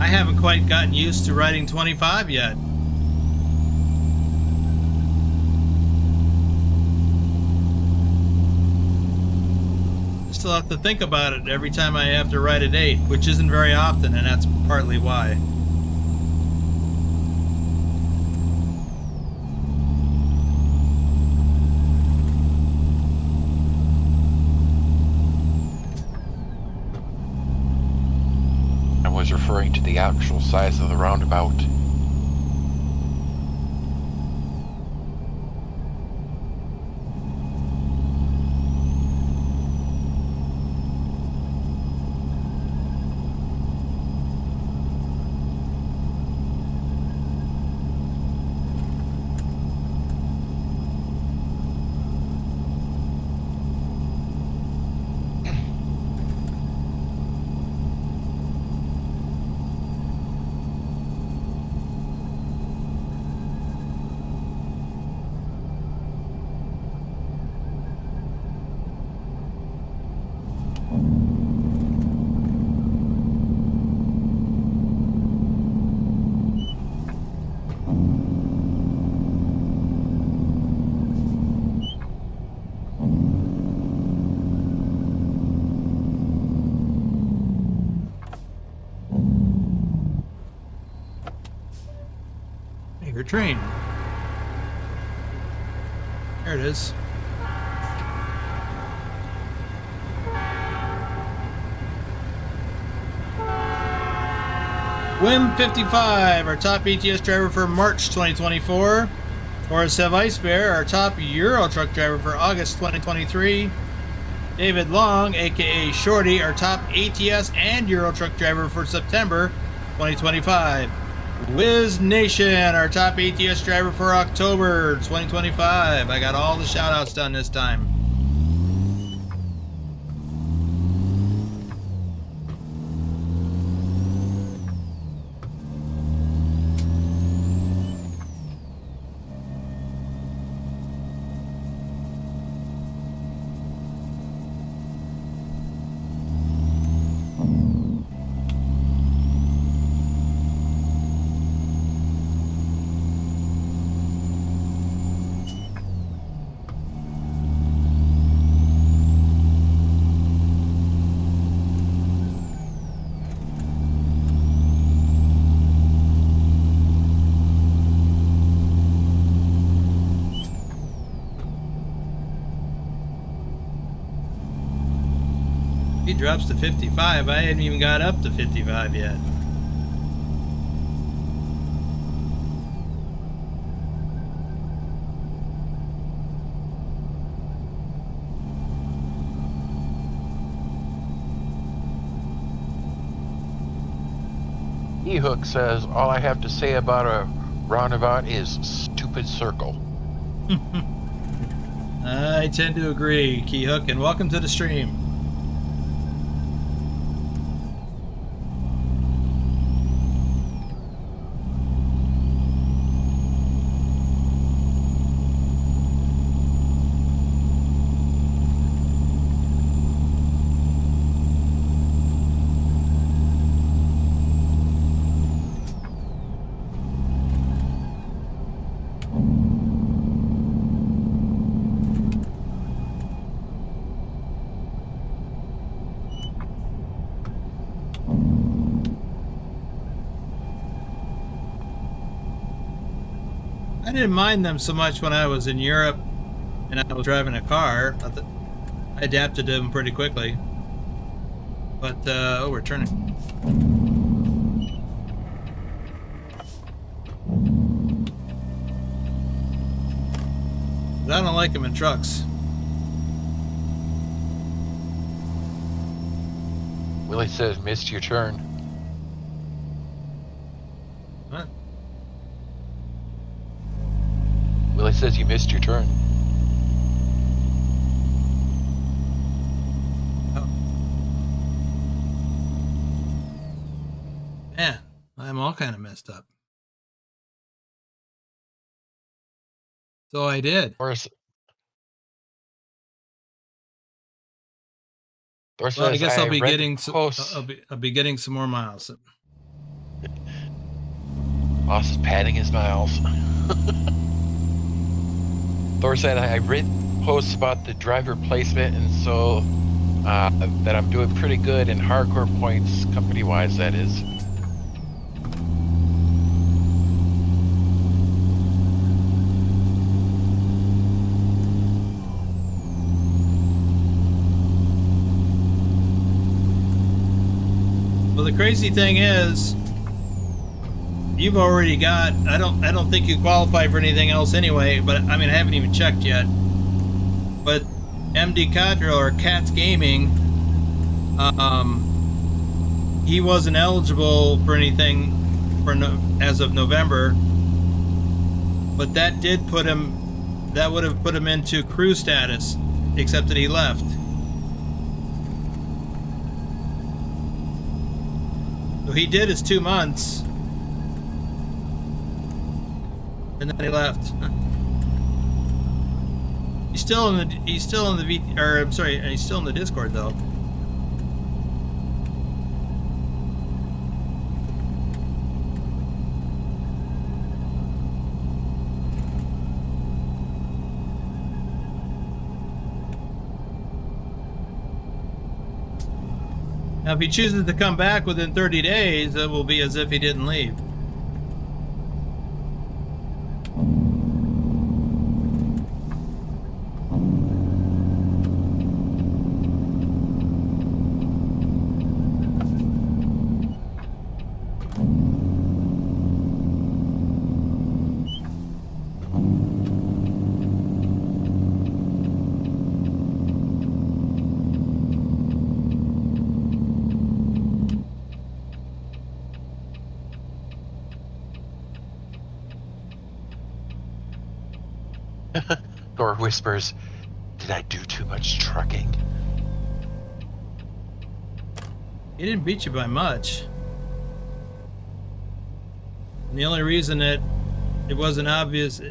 I haven't quite gotten used to writing 25 yet. Still have to think about it every time I have to write a date, which isn't very often, and that's partly why. I was referring to the actual size of the roundabout. Your train. There it is. Wim55, our top ATS driver for March 2024. Horace Have Ice Bear, our top Euro truck driver for August 2023. David Long, aka Shorty, our top ATS and Euro truck driver for September 2025. Wiz Nation, our top ATS driver for October 2025. I got all the shout outs done this time. He drops to 55. I hadn't even got up to 55 yet. E-Hook says, all I have to say about a roundabout is stupid circle. I tend to agree, Keyhook, and welcome to the stream. I didn't mind them so much when I was in Europe and I was driving a car. I adapted to them pretty quickly. But, oh, we're turning. But I don't like them in trucks. Willie says, missed your turn. What? Willie says you missed your turn. Oh. Man, I'm all kind of messed up. So I did. Thor Well, says, I guess I'll be read getting the posts. I'll be getting some more miles. Boss is padding his miles. Thor said, I read posts about the driver placement, and so that I'm doing pretty good in hardcore points, company-wise, that is. Well, the crazy thing is, you've already got. I don't think you qualify for anything else anyway. But I mean, I haven't even checked yet. But MD Cadro or Cats Gaming, he wasn't eligible for anything as of November. But that did put him. That would have put him into crew status, except that he left. So he did his 2 months, and then he left. He's still in the Discord though. Now, if he chooses to come back within 30 days, it will be as if he didn't leave. Thor whispers, "Did I do too much trucking?" He didn't beat you by much. And the only reason that it wasn't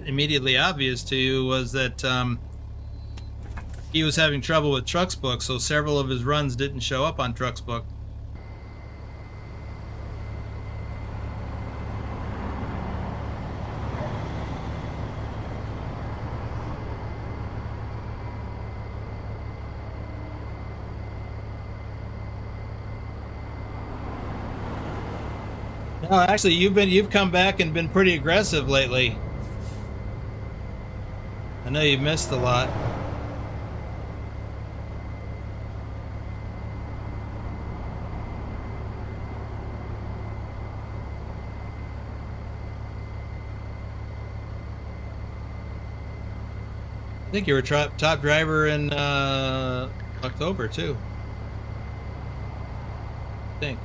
immediately obvious to you was that he was having trouble with TrucksBook, so several of his runs didn't show up on TrucksBook. No, actually, you've come back and been pretty aggressive lately. I know you've missed a lot. I think you were top driver in October too. I think.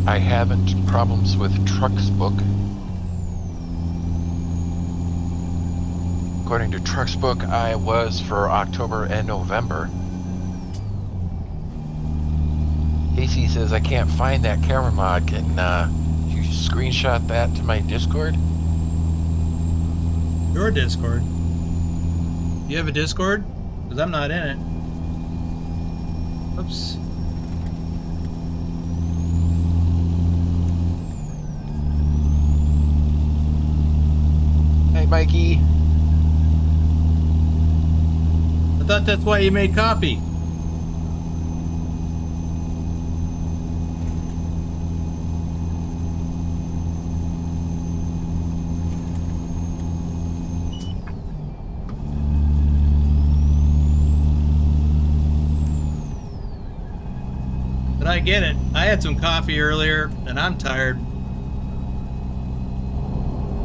I haven't problems with TrucksBook. According to TrucksBook, I was for October and November. Casey says I can't find that camera mod. Can you screenshot that to my Discord? Your Discord? You have a Discord? Because I'm not in it. Oops. Hey, Mikey. I thought that's why you made coffee. But I get it. I had some coffee earlier and I'm tired.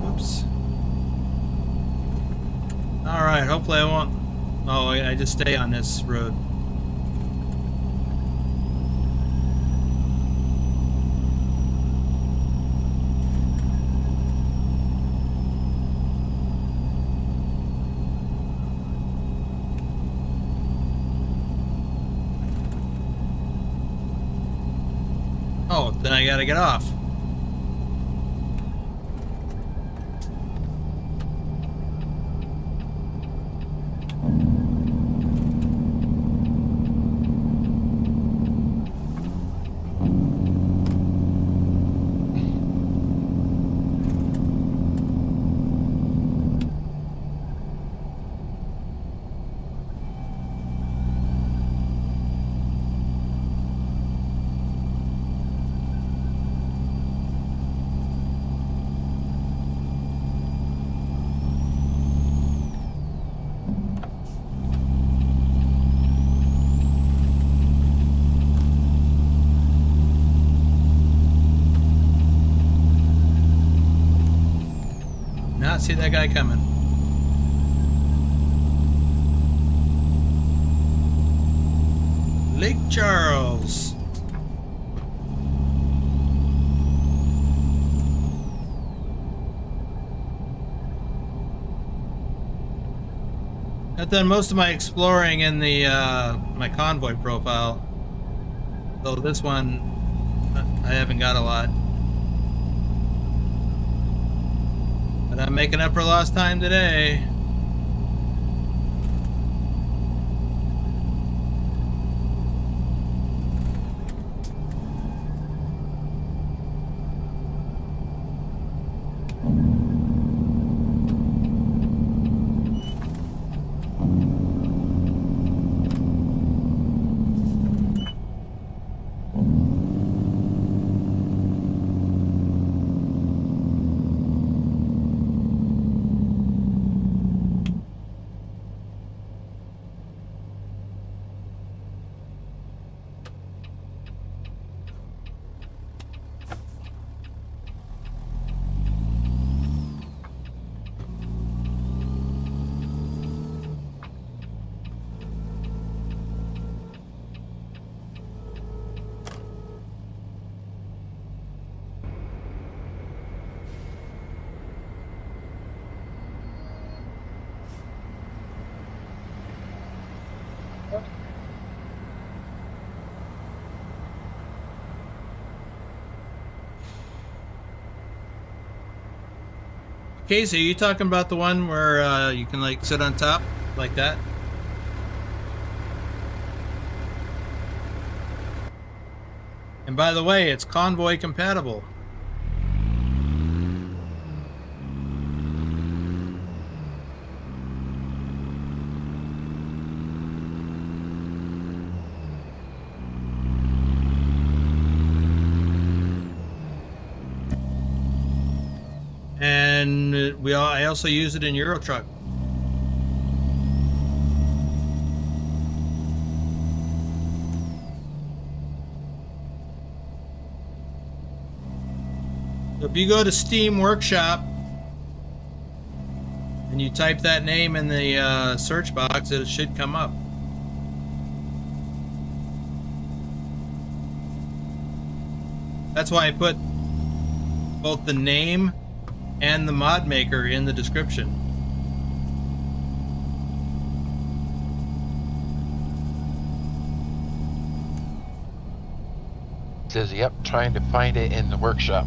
Oops. All right, hopefully I won't. Oh, I just stay on this road. Oh, then I gotta get off. Not see that guy coming. Lake Charles. I've done most of my exploring in the my convoy profile. So this one, I haven't got a lot. But I'm making up for lost time today. Casey, are you talking about the one where you can like sit on top like that? And by the way, it's convoy compatible. And I also use it in Euro Truck. So if you go to Steam Workshop and you type that name in the search box, it should come up. That's why I put both the name and the mod maker in the description. It says, yep, trying to find it in the workshop.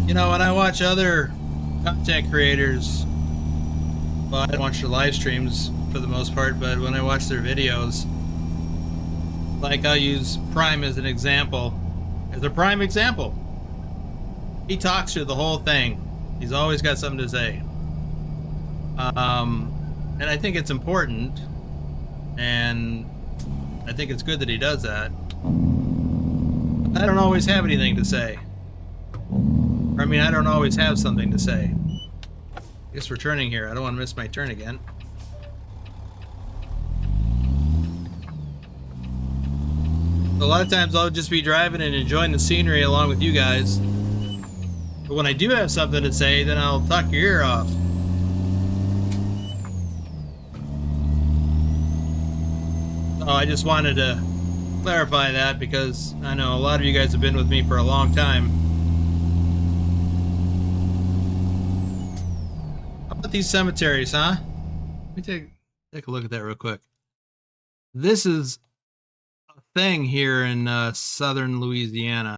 You know, when I watch other content creators, well, I don't watch their live streams for the most part, but when I watch their videos, like I'll use Prime as an example. As a prime example, he talks through the whole thing. He's always got something to say. And I think it's important, and I think it's good that he does that. I don't always have anything to say. I mean, I don't always have something to say. I guess we're turning here. I don't want to miss my turn again. A lot of times I'll just be driving and enjoying the scenery along with you guys. But when I do have something to say, then I'll talk your ear off. So I just wanted to clarify that because I know a lot of you guys have been with me for a long time. How about these cemeteries, huh? Let me take a look at that real quick. This is a thing here in southern Louisiana.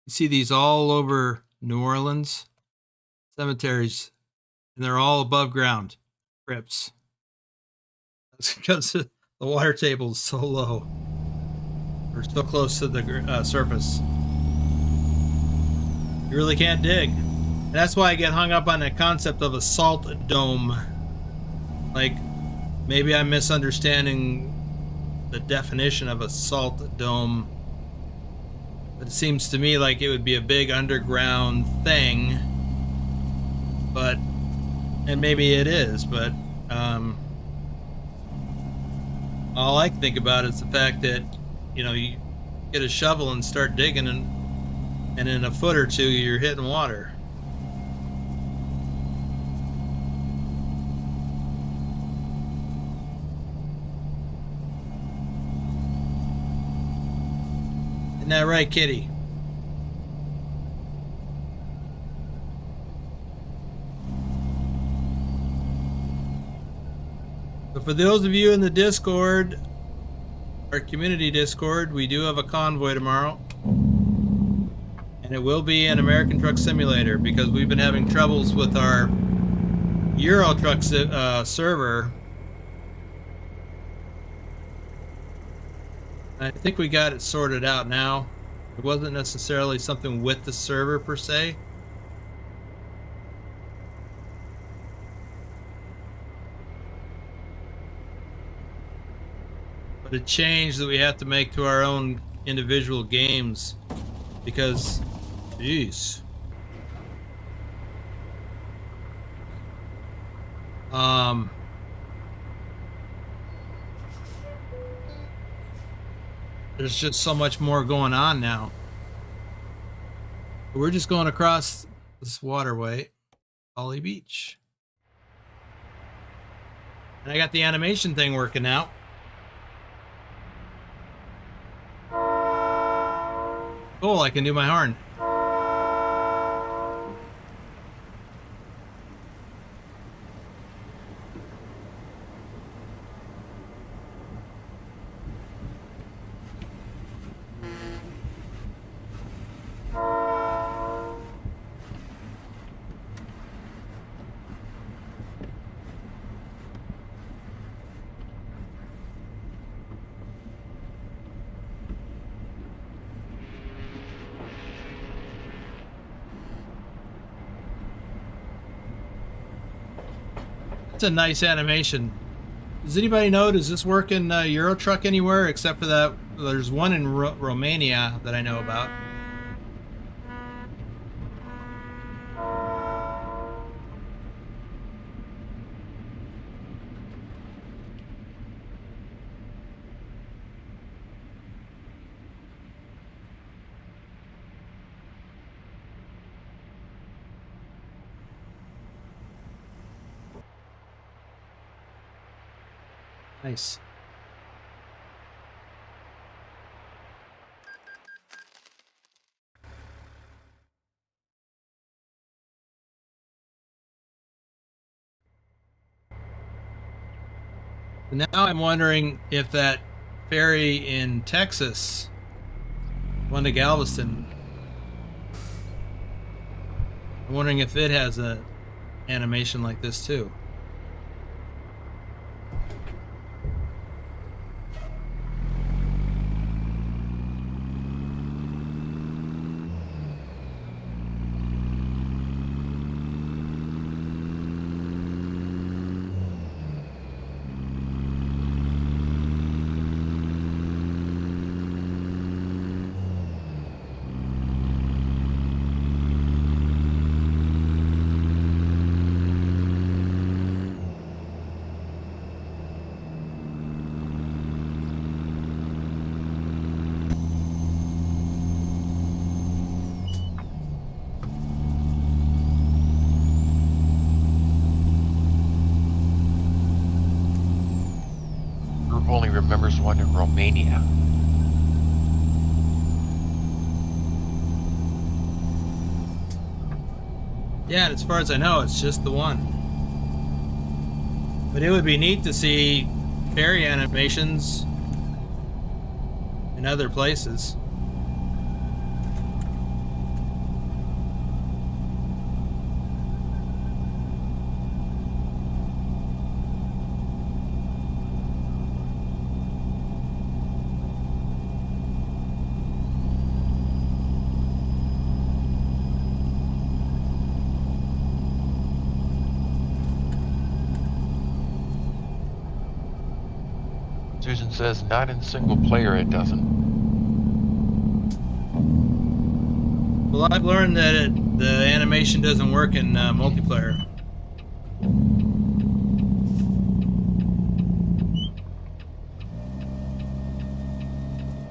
You see these all over New Orleans, cemeteries, and they're all above ground crypts. That's because the water table is so low. We're so close to the surface. You really can't dig. And that's why I get hung up on the concept of a salt dome. Like, maybe I'm misunderstanding the definition of a salt dome. But it seems to me like it would be a big underground thing but, and maybe it is, but all I can think about is the fact that, you know, you get a shovel and start digging, and in a foot or two you're hitting water. Isn't that right, Kitty? So for those of you in the Discord, our community Discord, we do have a convoy tomorrow. And it will be an American Truck Simulator because we've been having troubles with our Euro Truck server. I think we got it sorted out now. It wasn't necessarily something with the server per se. But a change that we have to make to our own individual games because, jeez. There's just so much more going on now. We're just going across this waterway, Holly Beach. And I got the animation thing working out. Cool, I can do my horn. A nice animation. Does anybody know, does this work in Euro Truck anywhere except for that? There's one in Romania that I know about. Nice. Now I'm wondering if that ferry in Texas, one to Galveston, I'm wondering if it has an animation like this too. Only remembers one in Romania. Yeah, and as far as I know, it's just the one. But it would be neat to see ferry animations in other places. Susan says not in single player it doesn't. Well, I've learned that the animation doesn't work in multiplayer.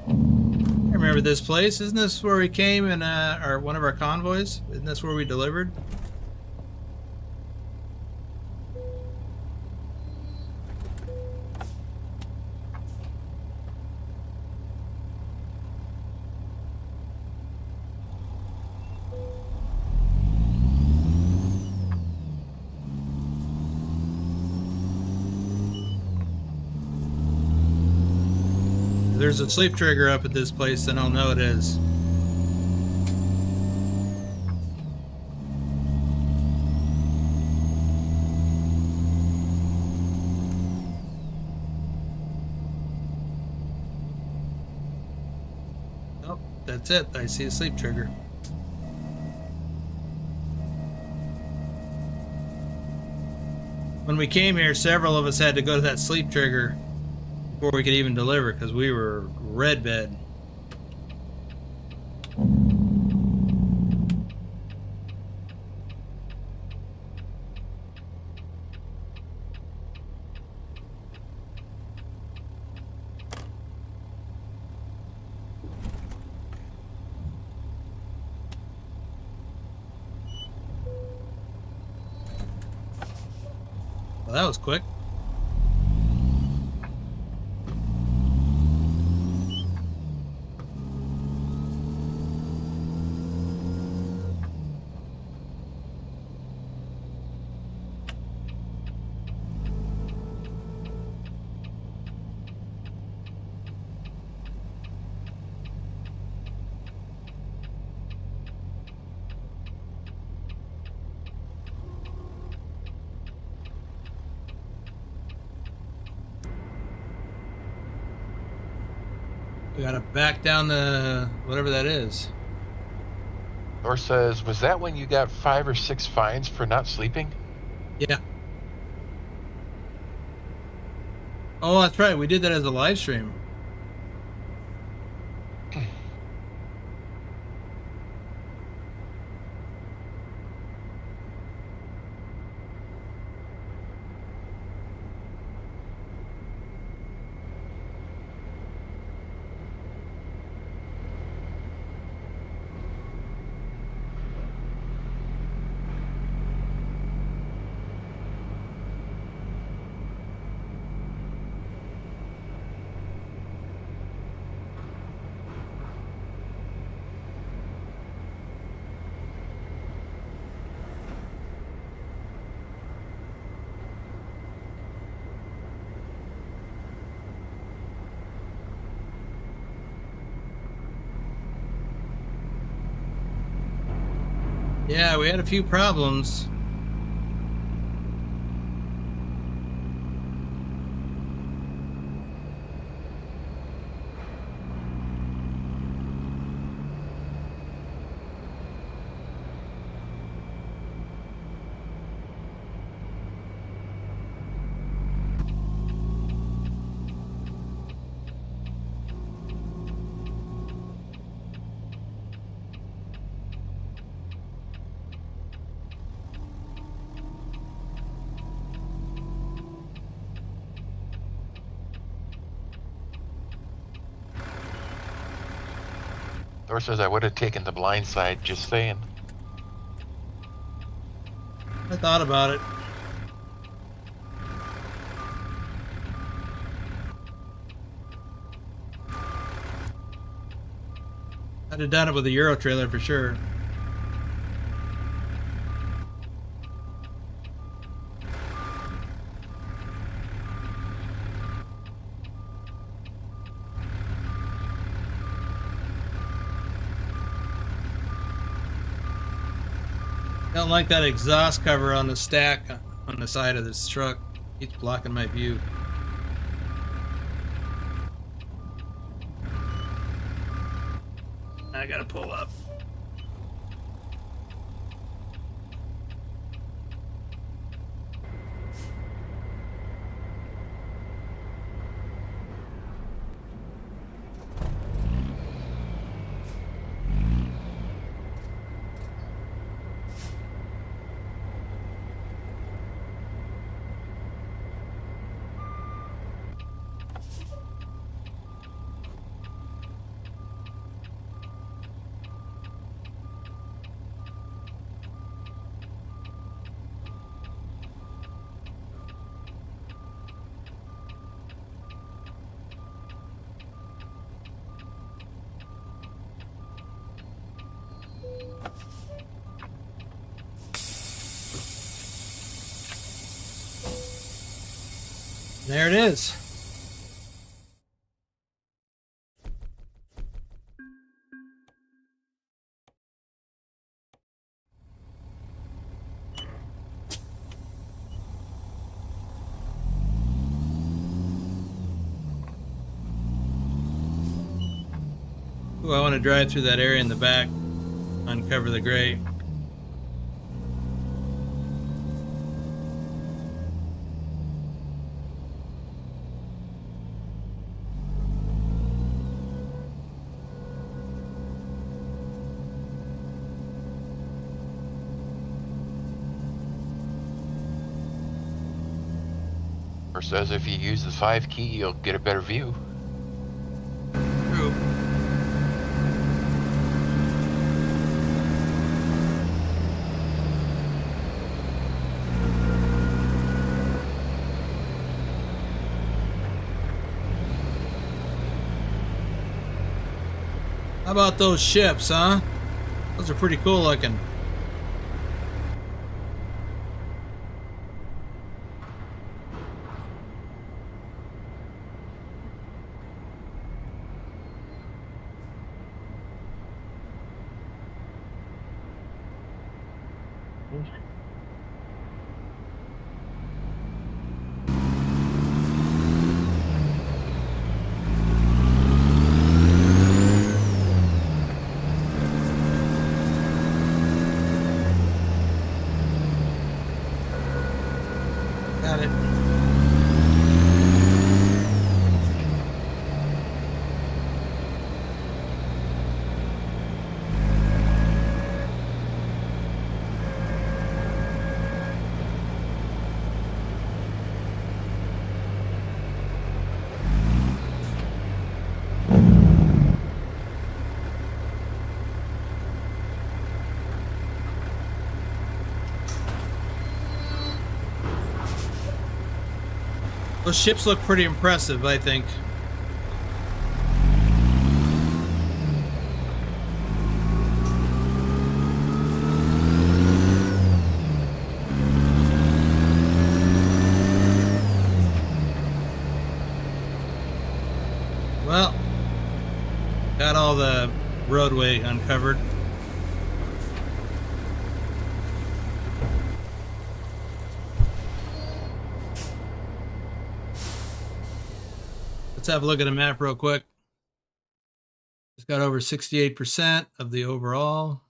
I remember this place. Isn't this where we came in one of our convoys? Isn't this where we delivered? There's a sleep trigger up at this place, then I'll know it is. Oh, that's it. I see a sleep trigger. When we came here, several of us had to go to that sleep trigger before we could even deliver because we were red bed. Well, that was quick. We gotta back down the whatever that is. Or says, was that when you got 5 or 6 fines for not sleeping? Yeah. Oh, that's right. We did that as a live stream. Yeah, we had a few problems. Or says, I would have taken the blind side, just saying. I thought about it. I'd have done it with a Euro trailer for sure. Don't like that exhaust cover on the stack on the side of this truck. It's blocking my view. I gotta pull up. There it is. Ooh, I want to drive through that area in the back, uncover the gray. Or says if you use the 5 key, you'll get a better view. True. How about those ships, huh? Those are pretty cool looking. Got it. Those ships look pretty impressive, I think. Well, got all the roadway uncovered. Let's have a look at a map real quick. It's got over 68% of the overall.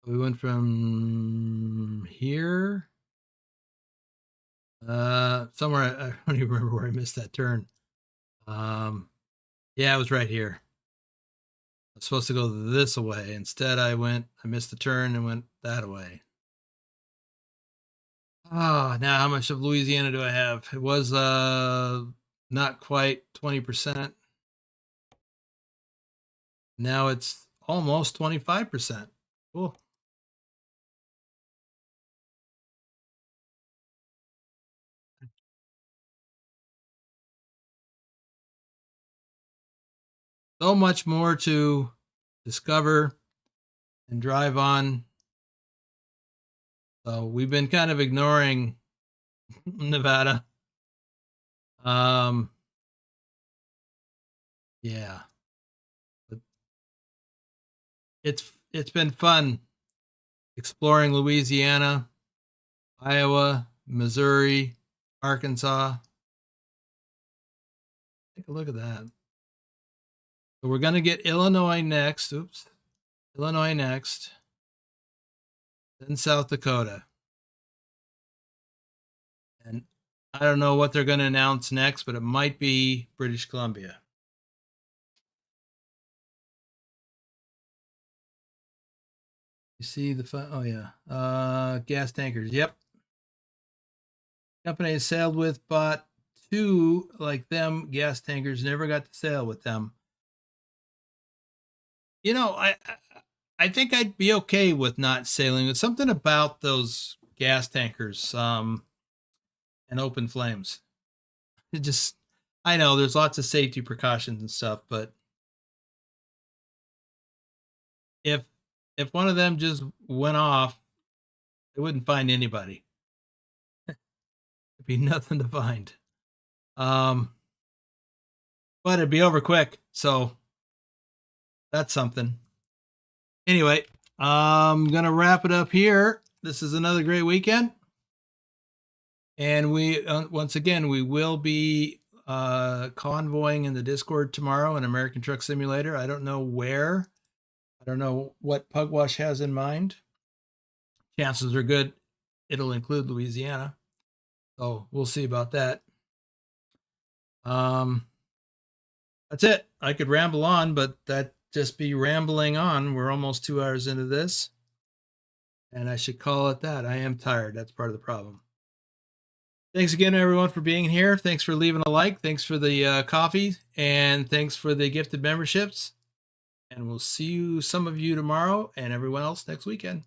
We went from here. Somewhere, I don't even remember where I missed that turn. Yeah, it was right here. I was supposed to go this way. Instead, I missed the turn and went that way. Oh, now how much of Louisiana do I have? It was not quite 20%. Now it's almost 25%. Cool. So much more to discover and drive on. So we've been kind of ignoring Nevada. Yeah. But it's been fun exploring Louisiana, Iowa, Missouri, Arkansas. Take a look at that. So we're going to get Illinois next. Oops. Illinois next. Then South Dakota. And I don't know what they're going to announce next, but it might be British Columbia. You see the fun? Oh, yeah. Gas tankers. Yep. Company I sailed with bought 2 like them gas tankers. Never got to sail with them. You know, I think I'd be okay with not sailing. It's something about those gas tankers and open flames. It just, I know there's lots of safety precautions and stuff, but if one of them just went off, they wouldn't find anybody. There'd be nothing to find. But it'd be over quick, so that's something. Anyway, I'm gonna wrap it up here. This is another great weekend, and we once again we will be convoying in the Discord tomorrow in American Truck Simulator. I don't know where. I don't know what Pugwash has in mind. Chances are good it'll include Louisiana. So we'll see about that. That's it. I could ramble on, but that just be rambling on. We're almost 2 hours into this. And I should call it that. I am tired. That's part of the problem. Thanks again, everyone, for being here. Thanks for leaving a like. Thanks for the coffee. And thanks for the gifted memberships. And we'll see you, some of you tomorrow, and everyone else next weekend.